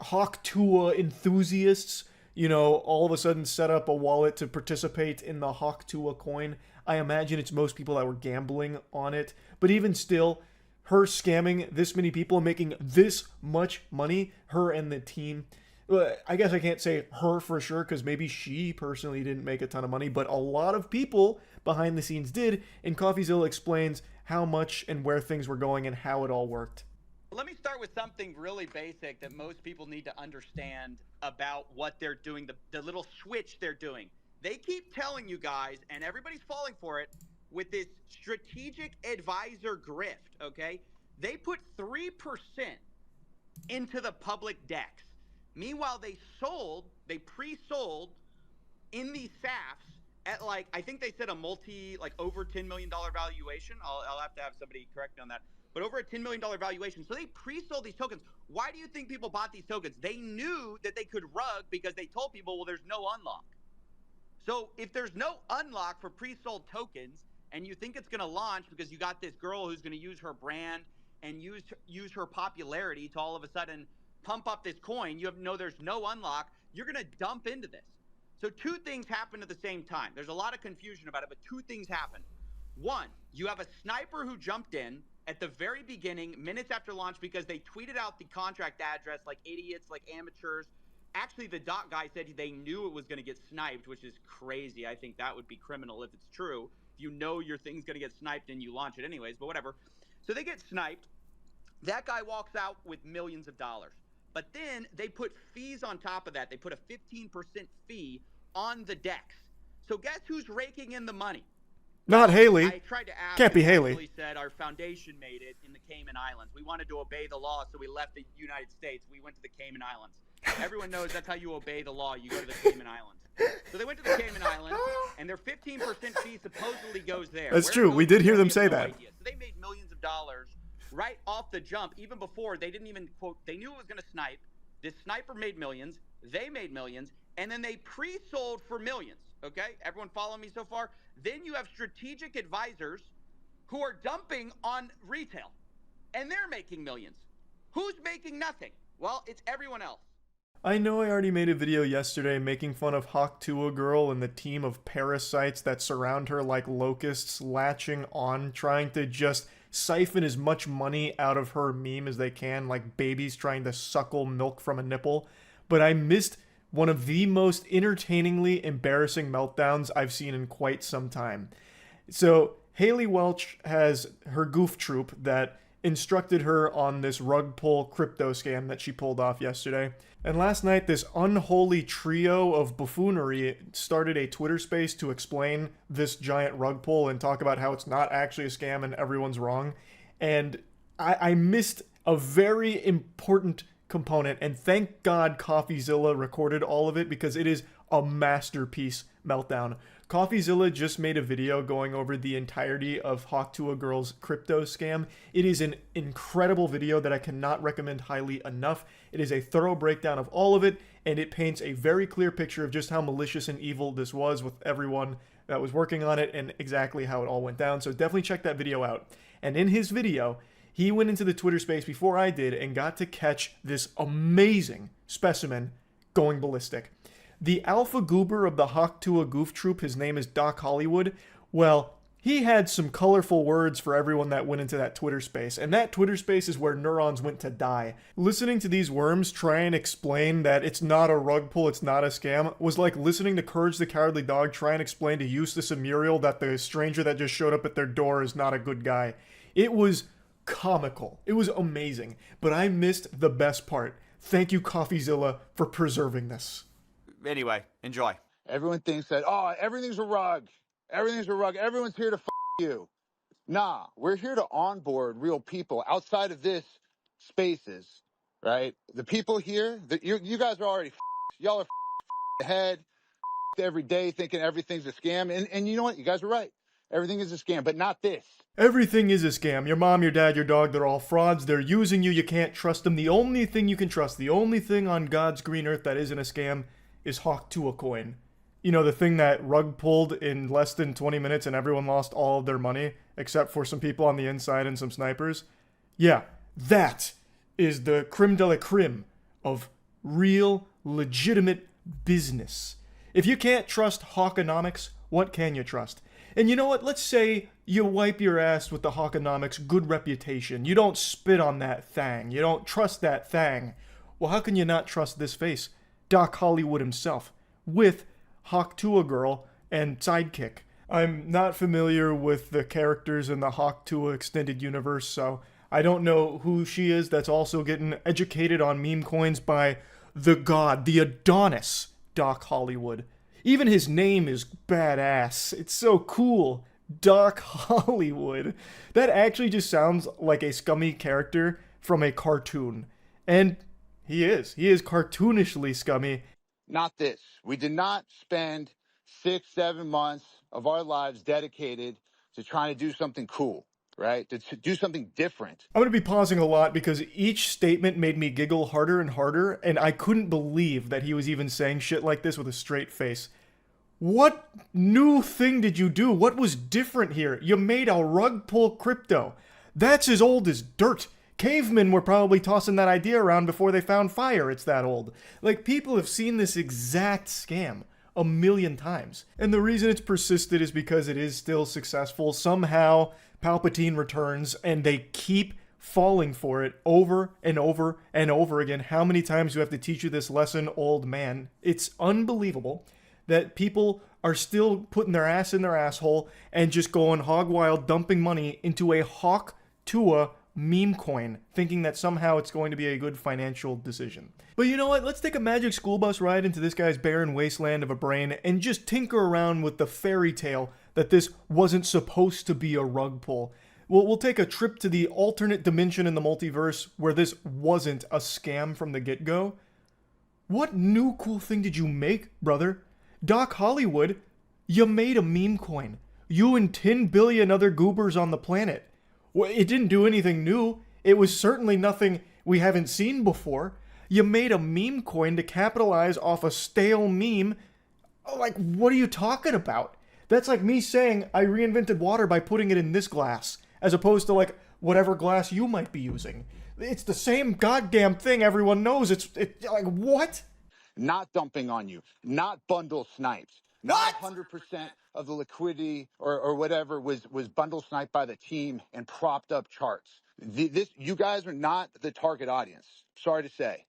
Hawk Tuah enthusiasts, you know, all of a sudden set up a wallet to participate in the Hawk Tuah coin. I imagine it's most people that were gambling on it. But even still, her scamming this many people and making this much money, her and the team, I guess I can't say her for sure because maybe she personally didn't make a ton of money, but a lot of people behind the scenes did, and CoffeeZilla explains how much and where things were going and how it all worked. Let me start with something really basic that most people need to understand about what they're doing, the little switch they're doing. They keep telling you guys, and everybody's falling for it, with this strategic advisor grift, okay? They put 3% into the public decks. Meanwhile, they pre-sold in these SAFs at like, I think they said over $10 million valuation. I'll have to have somebody correct me on that. But over a $10 million valuation. So they pre-sold these tokens. Why do you think people bought these tokens? They knew that they could rug because they told people, well, there's no unlock. So if there's no unlock for pre-sold tokens and you think it's going to launch because you got this girl who's going to use her brand and use her popularity to all of a sudden pump up this coin, there's no unlock, you're going to dump into this. So two things happen at the same time. There's a lot of confusion about it, but two things happen. One, you have a sniper who jumped in at the very beginning, minutes after launch, because they tweeted out the contract address like idiots, like amateurs. Actually, the dot guy said they knew it was going to get sniped, which is crazy. I think that would be criminal if it's true. If you know your thing's going to get sniped and you launch it anyways, but whatever. So they get sniped. That guy walks out with millions of dollars. But then they put fees on top of that. They put a 15% fee on the decks. So guess who's raking in the money? Not Haley. I tried to ask. Can't be Haley. Actually said our foundation made it in the Cayman Islands. We wanted to obey the law, so we left the United States. We went to the Cayman Islands. Everyone knows that's how you obey the law. You go to the Cayman Islands. So they went to the Cayman Islands, and their 15% fee supposedly goes there. That's true. We did hear them say that. Idea. So they made millions of dollars right off the jump, even before they didn't even quote. They knew it was going to snipe. This sniper made millions. They made millions, and then they pre-sold for millions. Okay, everyone follow me so far? Then you have strategic advisors who are dumping on retail, and they're making millions. Who's making nothing? Well, it's everyone else. I know I already made a video yesterday making fun of Tuah girl and the team of parasites that surround her like locusts latching on, trying to just siphon as much money out of her meme as they can, like babies trying to suckle milk from a nipple. But I missed one of the most entertainingly embarrassing meltdowns I've seen in quite some time. So Haley Welch has her goof troop that instructed her on this rug pull crypto scam that she pulled off yesterday. And last night, this unholy trio of buffoonery started a Twitter space to explain this giant rug pull and talk about how it's not actually a scam and everyone's wrong. And I missed a very important component, and thank God CoffeeZilla recorded all of it because it is a masterpiece meltdown. CoffeeZilla just made a video going over the entirety of Tuah girl's crypto scam. It is an incredible video that I cannot recommend highly enough. It is a thorough breakdown of all of it, and it paints a very clear picture of just how malicious and evil this was with everyone that was working on it and exactly how it all went down. So definitely check that video out. And in his video, he went into the Twitter space before I did and got to catch this amazing specimen going ballistic. The alpha goober of the Tuah goof troop, his name is Doc Hollywood. Well, he had some colorful words for everyone that went into that Twitter space, and that Twitter space is where neurons went to die. Listening to these worms try and explain that it's not a rug pull, it's not a scam, was like listening to Courage the Cowardly Dog try and explain to Eustace and Muriel that the stranger that just showed up at their door is not a good guy. It was comical. It was amazing, but I missed the best part. Thank you, CoffeeZilla, for preserving this. Anyway, enjoy. Everyone thinks that, oh, everything's a rug. Everything's a rug. Everyone's here to you. Nah, we're here to onboard real people outside of this spaces, right? The people here, you guys are already y'all are ahead every day thinking everything's a scam. And you know what? You guys are right. Everything is a scam, but not this. Everything is a scam. Your mom, your dad, your dog, they're all frauds. They're using you. You can't trust them. The only thing you can trust, the only thing on God's green earth that isn't a scam is Tuah coin. You know, the thing that rug pulled in less than 20 minutes and everyone lost all of their money, except for some people on the inside and some snipers. Yeah, that is the creme de la creme of real, legitimate business. If you can't trust Hawkonomics, what can you trust? And you know what? Let's say you wipe your ass with the Hawkonomics good reputation. You don't spit on that thang. You don't trust that thang. Well, how can you not trust this face? Doc Hollywood himself, with Tuah girl and sidekick. I'm not familiar with the characters in the Tuah extended universe, so I don't know who she is that's also getting educated on meme coins by the god, the Adonis, Doc Hollywood. Even his name is badass. It's so cool. Doc Hollywood. That actually just sounds like a scummy character from a cartoon. And he is. He is cartoonishly scummy. Not this. We did not spend 6-7 months of our lives dedicated to trying to do something cool, right? To do something different. I'm going to be pausing a lot because each statement made me giggle harder and harder, and I couldn't believe that he was even saying shit like this with a straight face. What new thing did you do? What was different here? You made a rug pull crypto. That's as old as dirt. Cavemen were probably tossing that idea around before they found fire. It's that old. Like, people have seen this exact scam a million times. And the reason it's persisted is because it is still successful. Somehow, Palpatine returns, and they keep falling for it over and over and over again. How many times do I have to teach you this lesson, old man? It's unbelievable that people are still putting their ass in their asshole and just going hog wild, dumping money into a Hawk Tuah meme coin, thinking that somehow it's going to be a good financial decision. But you know what? Let's take a magic school bus ride into this guy's barren wasteland of a brain and just tinker around with the fairy tale that this wasn't supposed to be a rug pull. We'll take a trip to the alternate dimension in the multiverse where this wasn't a scam from the get-go. What new cool thing did you make, brother? Doc Hollywood, you made a meme coin. You and 10 billion other goobers on the planet. Well, it didn't do anything new. It was certainly nothing we haven't seen before. You made a meme coin to capitalize off a stale meme. Like, what are you talking about? That's like me saying I reinvented water by putting it in this glass, as opposed to like whatever glass you might be using. It's the same goddamn thing everyone knows. It's like, what? Not dumping on you, not bundle snipes, not 100% of the liquidity or whatever was bundle sniped by the team and propped up charts. You guys are not the target audience. Sorry to say,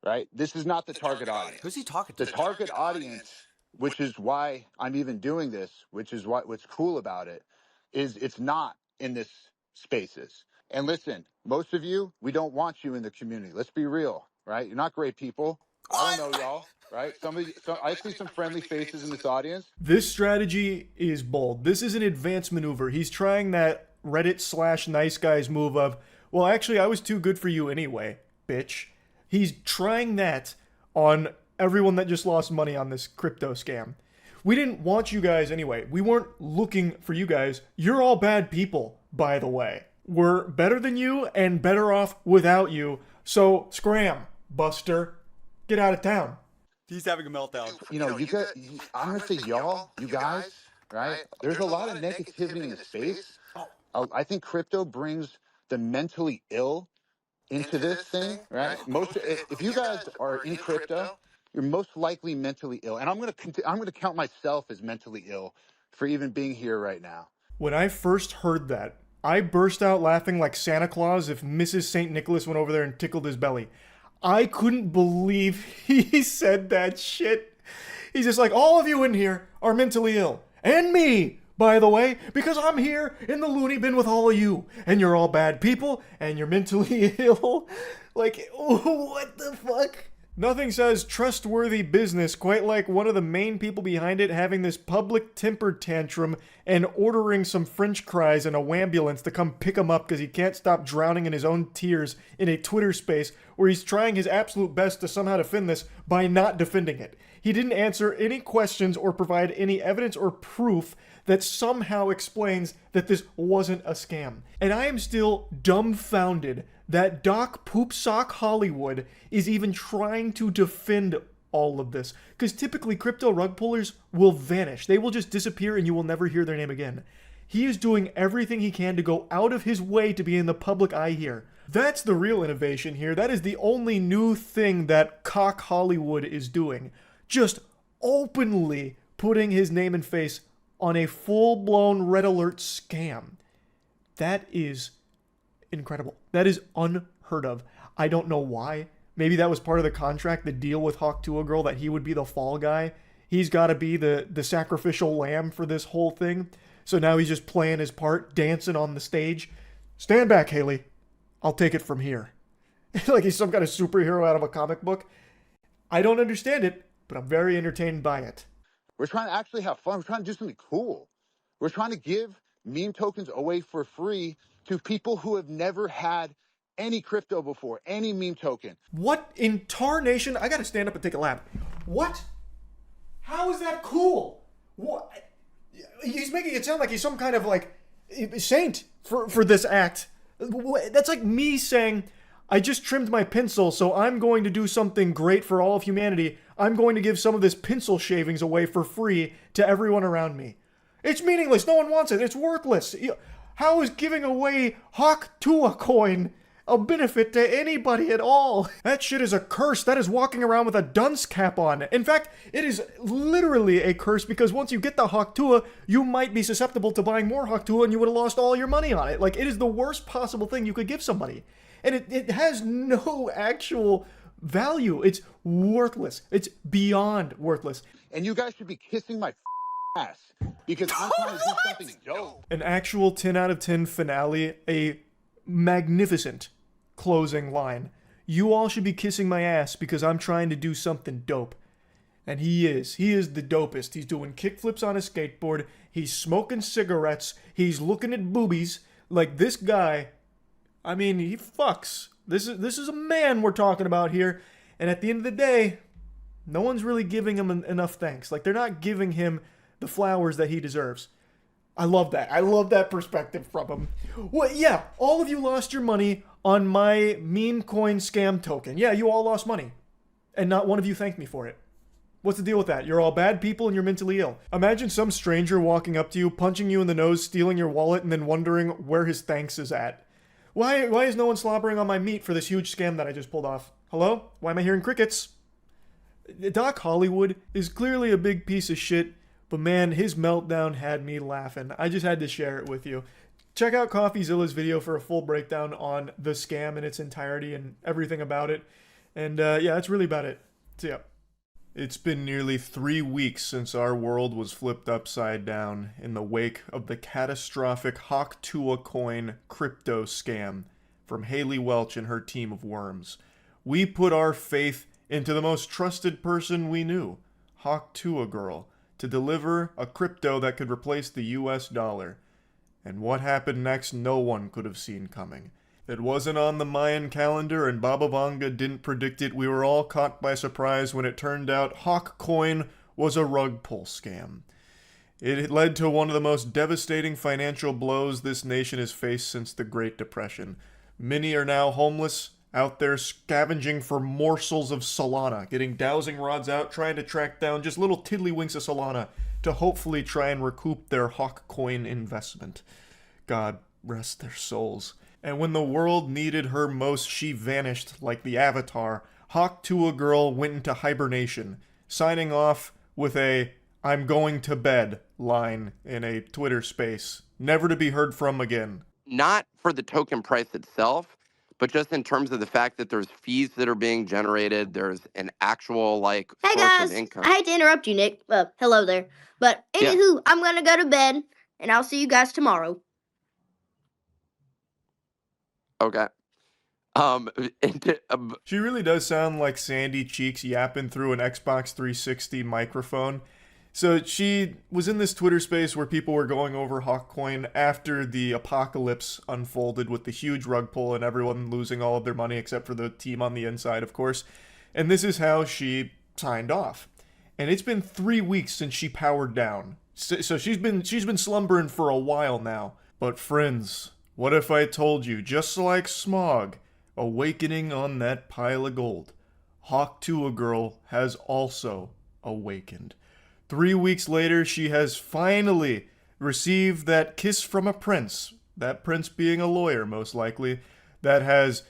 right? This is not the target audience. Who's he talking to? The target audience, which is why I'm even doing this, which is what's cool about it, is it's not in this spaces. And listen, most of you, we don't want you in the community. Let's be real, right? You're not great people. I don't know y'all, right? I see some friendly faces in this audience. This strategy is bold. This is an advanced maneuver. He's trying that Reddit/nice guys move of, well, actually, I was too good for you anyway, bitch. He's trying that on everyone that just lost money on this crypto scam. We didn't want you guys anyway. We weren't looking for you guys. You're all bad people, by the way. We're better than you and better off without you. So scram, Buster. Get out of town. He's having a meltdown. You know, I'm gonna say y'all, you guys, right? There's a lot of negativity in the space. I think crypto brings the mentally ill into this thing, right? If you guys are in crypto, you're most likely mentally ill, and I'm gonna count myself as mentally ill for even being here right now. When I first heard that, I burst out laughing like Santa Claus if Mrs. St. Nicholas went over there and tickled his belly. I couldn't believe he said that shit. He's just like, all of you in here are mentally ill. And me, by the way, because I'm here in the loony bin with all of you. And you're all bad people, and you're mentally ill. Like, what the fuck? Nothing says trustworthy business quite like one of the main people behind it having this public temper tantrum and ordering some french fries in a wambulance to come pick him up because he can't stop drowning in his own tears in a Twitter space where he's trying his absolute best to somehow defend this by not defending it. He didn't answer any questions or provide any evidence or proof that somehow explains that this wasn't a scam. And I am still dumbfounded that Doc Poopsock Hollywood is even trying to defend all of this. Because typically crypto rug pullers will vanish. They will just disappear and you will never hear their name again. He is doing everything he can to go out of his way to be in the public eye here. That's the real innovation here. That is the only new thing that Cock Hollywood is doing. Just openly putting his name and face on a full-blown red alert scam. That is incredible. That is unheard of. I don't know why. Maybe that was part of the contract, the deal with Hawk Tuah Girl, that he would be the fall guy. He's got to be the sacrificial lamb for this whole thing. So now he's just playing his part, dancing on the stage. Stand back, Haley. I'll take it from here. Like he's some kind of superhero out of a comic book. I don't understand it, but I'm very entertained by it. We're trying to actually have fun. We're trying to do something cool. We're trying to give meme tokens away for free to people who have never had any crypto before, any meme token. What in tarnation? I gotta stand up and take a lap. What? How is that cool? What? He's making it sound like he's some kind of like saint for this act. That's like me saying, I just trimmed my pencil, so I'm going to do something great for all of humanity. I'm going to give some of this pencil shavings away for free to everyone around me. It's meaningless. No one wants it. It's worthless. How is giving away Tuah coin a benefit to anybody at all? That shit is a curse. That is walking around with a dunce cap on. In fact, it is literally a curse because once you get the Tuah, you might be susceptible to buying more Tuah and you would have lost all your money on it. Like, it is the worst possible thing you could give somebody. And it has no actual value. It's worthless. It's beyond worthless. And you guys should be kissing my ass because I'm trying to do something dope. An actual 10 out of 10 finale, a magnificent closing line. You all should be kissing my ass because I'm trying to do something dope. And he is. He is the dopest. He's doing kickflips on a skateboard. He's smoking cigarettes. He's looking at boobies. Like, this guy, I mean, he fucks. This is a man we're talking about here. And at the end of the day, no one's really giving him enough thanks. Like, they're not giving him the flowers that he deserves. I love that. I love that perspective from him. Well, yeah, all of you lost your money on my meme coin scam token. Yeah, you all lost money. And not one of you thanked me for it. What's the deal with that? You're all bad people and you're mentally ill. Imagine some stranger walking up to you, punching you in the nose, stealing your wallet, and then wondering where his thanks is at. Why is no one slobbering on my meat for this huge scam that I just pulled off? Hello? Why am I hearing crickets? Doc Hollywood is clearly a big piece of shit, but man, his meltdown had me laughing. I just had to share it with you. Check out CoffeeZilla's video for a full breakdown on the scam in its entirety and everything about it. And yeah, that's really about it. See ya. It's been nearly 3 weeks since our world was flipped upside down in the wake of the catastrophic Tuah coin crypto scam from Haley Welch and her team of worms. We put our faith into the most trusted person we knew, Tuah Girl, to deliver a crypto that could replace the US dollar. And what happened next, no one could have seen coming. It wasn't on the Mayan calendar and Baba Vanga didn't predict it. We were all caught by surprise when it turned out Hawk Coin was a rug pull scam. It led to one of the most devastating financial blows this nation has faced since the Great Depression. Many are now homeless, out there scavenging for morsels of Solana, getting dowsing rods out, trying to track down just little tiddlywinks of Solana to hopefully try and recoup their Hawk Coin investment. God rest their souls. And when the world needed her most, she vanished like the Avatar. Tuah Girl went into hibernation, signing off with a "I'm going to bed" line in a Twitter space, never to be heard from again. Not for the token price itself, but just in terms of the fact that there's fees that are being generated, there's an actual Hey source guys, of income. I hate to interrupt you, Nick. Well, hello there. But anywho, I'm gonna go to bed, and I'll see you guys tomorrow. Okay. She really does sound like Sandy Cheeks yapping through an Xbox 360 microphone. So she was in this Twitter space where people were going over Hawkcoin after the apocalypse unfolded with the huge rug pull and everyone losing all of their money except for the team on the inside, of course. And this is how she signed off. And it's been 3 weeks since she powered down. So she's been slumbering for a while now. But friends, what if I told you, just like Smog, awakening on that pile of gold, Tuah Girl has also awakened. 3 weeks later, she has finally received that kiss from a prince, that prince being a lawyer, most likely, that has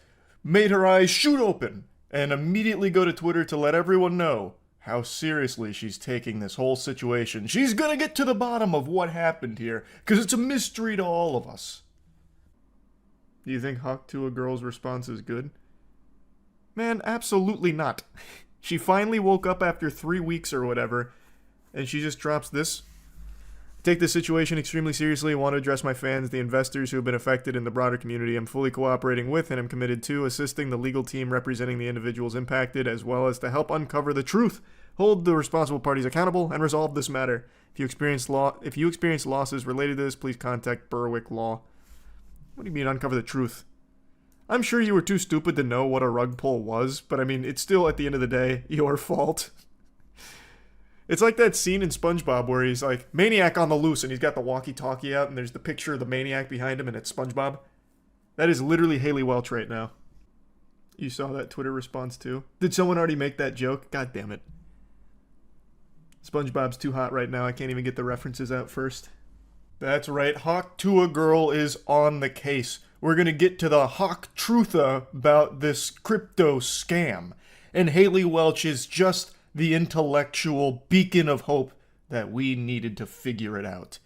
made her eyes shoot open and immediately go to Twitter to let everyone know how seriously she's taking this whole situation. She's gonna get to the bottom of what happened here, because it's a mystery to all of us. Do you think Tuah Girl's response is good? Man, absolutely not. She finally woke up after 3 weeks or whatever, and she just drops this. Take this situation extremely seriously. I want to address my fans, the investors who have been affected in the broader community. I'm fully cooperating with and I'm committed to assisting the legal team representing the individuals impacted, as well as to help uncover the truth, hold the responsible parties accountable, and resolve this matter. If you experience losses related to this, please contact Berwick Law. What do you mean uncover the truth? I'm sure you were too stupid to know what a rug pull was, but I mean, it's still at the end of the day your fault. It's like that scene in SpongeBob where he's like, maniac on the loose, and he's got the walkie-talkie out, and there's the picture of the maniac behind him, and it's SpongeBob. That is literally Haley Welch right now. You saw that Twitter response too? Did someone already make that joke? God damn it. SpongeBob's too hot right now. I can't even get the references out first. That's right. Hawk Tuah Girl is on the case. We're going to get to the Hawk Trutha about this crypto scam. And Haley Welch is just the intellectual beacon of hope that we needed to figure it out.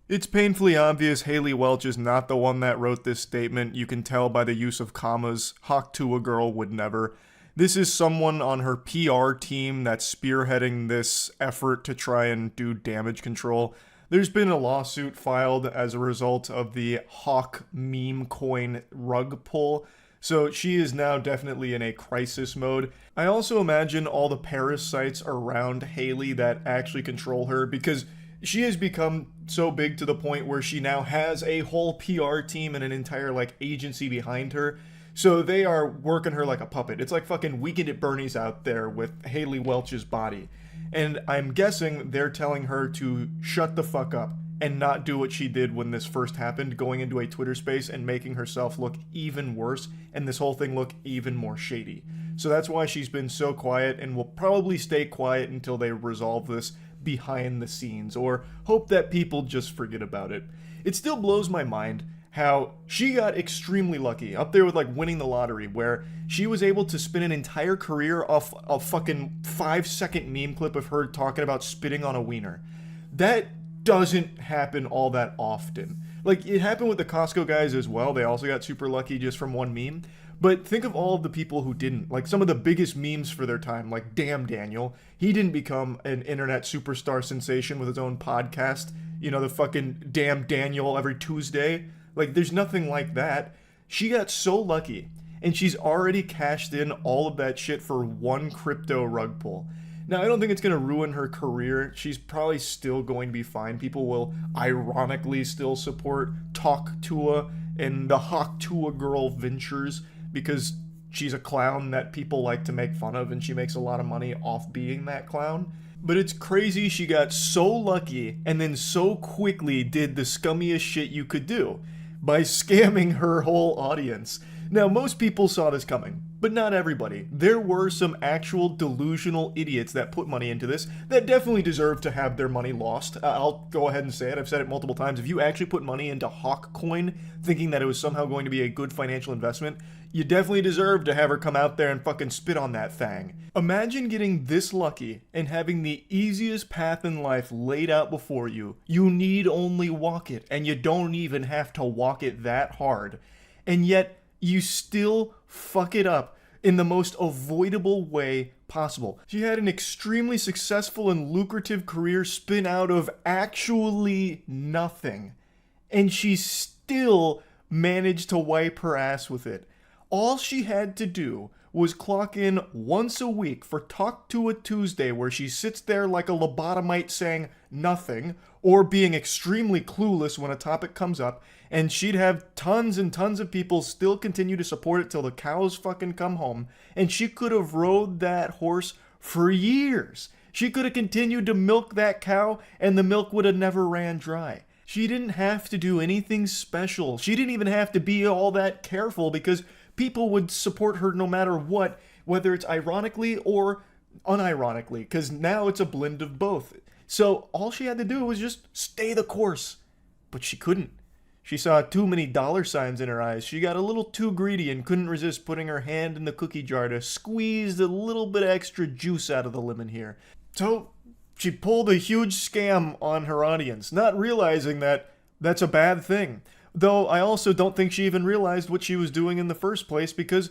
It's painfully obvious Haley Welch is not the one that wrote this statement. You can tell by the use of commas. Hawk Tuah Girl would never. This is someone on her PR team that's spearheading this effort to try and do damage control. There's been a lawsuit filed as a result of the Hawk meme coin rug pull. So she is now definitely in a crisis mode. I also imagine all the parasites around Haley that actually control her, because she has become so big to the point where she now has a whole PR team and an entire agency behind her. So they are working her like a puppet. It's like fucking Weekend at Bernie's out there with Haley Welch's body. And I'm guessing they're telling her to shut the fuck up and not do what she did when this first happened, going into a Twitter space and making herself look even worse and this whole thing look even more shady. So that's why she's been so quiet and will probably stay quiet until they resolve this behind the scenes, or hope that people just forget about it. It still blows my mind how she got extremely lucky, up there with winning the lottery, where she was able to spin an entire career off a fucking 5-second meme clip of her talking about spitting on a wiener. That doesn't happen all that often. It happened with the Costco guys as well. They also got super lucky just from one meme. But think of all of the people who didn't. Some of the biggest memes for their time, like Damn Daniel. He didn't become an internet superstar sensation with his own podcast. You know, the fucking Damn Daniel every Tuesday. There's nothing like that. She got so lucky, and she's already cashed in all of that shit for one crypto rug pull. Now, I don't think it's going to ruin her career. She's probably still going to be fine. People will ironically still support Talk Tuah and the Hawk Tuah Girl ventures because she's a clown that people like to make fun of, and she makes a lot of money off being that clown. But it's crazy she got so lucky and then so quickly did the scummiest shit you could do by scamming her whole audience. Now, most people saw this coming, but not everybody. There were some actual delusional idiots that put money into this that definitely deserve to have their money lost. I'll go ahead and say it. I've said it multiple times. If you actually put money into Hawk Coin thinking that it was somehow going to be a good financial investment, you definitely deserve to have her come out there and fucking spit on that thing. Imagine getting this lucky and having the easiest path in life laid out before you. You need only walk it, and you don't even have to walk it that hard. And yet, you still fuck it up in the most avoidable way possible. She had an extremely successful and lucrative career spin out of actually nothing. And she still managed to wipe her ass with it. All she had to do was clock in once a week for Talk Tuah Tuesday, where she sits there like a lobotomite saying nothing, or being extremely clueless when a topic comes up, and she'd have tons and tons of people still continue to support it till the cows fucking come home, and she could have rode that horse for years. She could have continued to milk that cow, and the milk would have never ran dry. She didn't have to do anything special. She didn't even have to be all that careful, because people would support her no matter what, whether it's ironically or unironically, because now it's a blend of both. So all she had to do was just stay the course. But she couldn't. She saw too many dollar signs in her eyes. She got a little too greedy and couldn't resist putting her hand in the cookie jar to squeeze a little bit of extra juice out of the lemon here. So she pulled a huge scam on her audience, not realizing that that's a bad thing. Though I also don't think she even realized what she was doing in the first place, because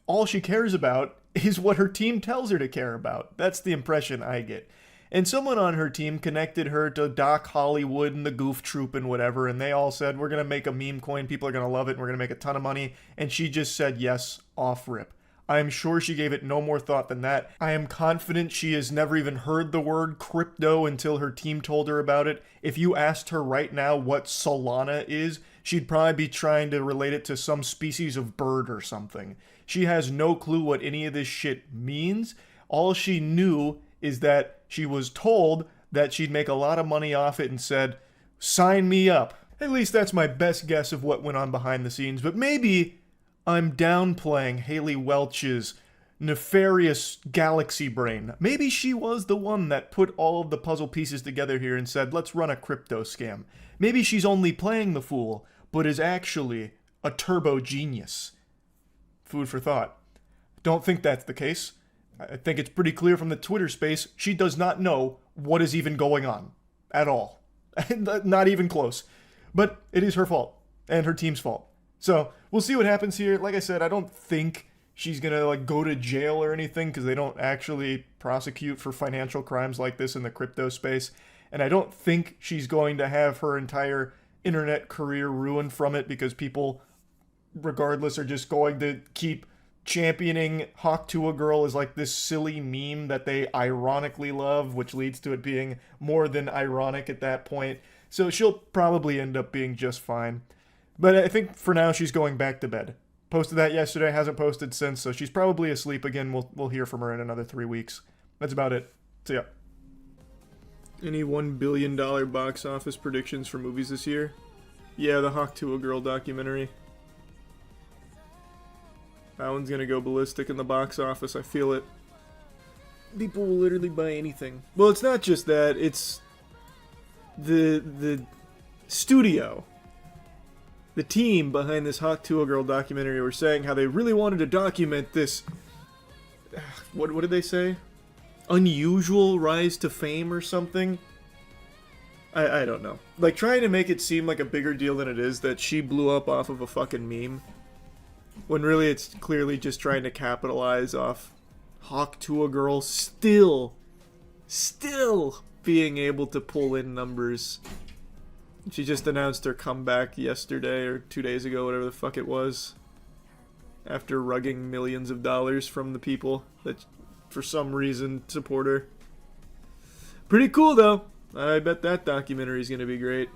all she cares about is what her team tells her to care about. That's the impression I get. And someone on her team connected her to Doc Hollywood and the Goof Troop and whatever, and they all said, we're going to make a meme coin, people are going to love it, and we're going to make a ton of money. And she just said yes, off rip. I am sure she gave it no more thought than that. I am confident she has never even heard the word crypto until her team told her about it. If you asked her right now what Solana is, she'd probably be trying to relate it to some species of bird or something. She has no clue what any of this shit means. All she knew is that she was told that she'd make a lot of money off it and said, sign me up. At least that's my best guess of what went on behind the scenes, but maybe I'm downplaying Haley Welch's nefarious galaxy brain. Maybe she was the one that put all of the puzzle pieces together here and said, let's run a crypto scam. Maybe she's only playing the fool, but is actually a turbo genius. Food for thought. Don't think that's the case. I think it's pretty clear from the Twitter space, she does not know what is even going on. At all. Not even close. But it is her fault. And her team's fault. So, we'll see what happens here. Like I said, I don't think she's gonna go to jail or anything, because they don't actually prosecute for financial crimes like this in the crypto space. And I don't think she's going to have her entire internet career ruined from it, because people, regardless, are just going to keep championing Hawk Tuah Girl as this silly meme that they ironically love, which leads to it being more than ironic at that point. So she'll probably end up being just fine. But I think for now she's going back to bed. Posted that yesterday, hasn't posted since, so she's probably asleep again. We'll hear from her in another 3 weeks. That's about it. See ya. Any $1 billion box office predictions for movies this year? Yeah, the Hawk Tuah Girl documentary. That one's gonna go ballistic in the box office, I feel it. People will literally buy anything. Well, it's not just that, it's the studio. The team behind this Hawk Tuah Girl documentary were saying how they really wanted to document this, what did they say? Unusual rise to fame or something? I don't know. Trying to make it seem like a bigger deal than it is that she blew up off of a fucking meme. When really it's clearly just trying to capitalize off Hawk Tuah Girl still being able to pull in numbers. She just announced her comeback yesterday or 2 days ago, whatever the fuck it was. After rugging millions of dollars from the people that for some reason support her. Pretty cool though. I bet that documentary is going to be great.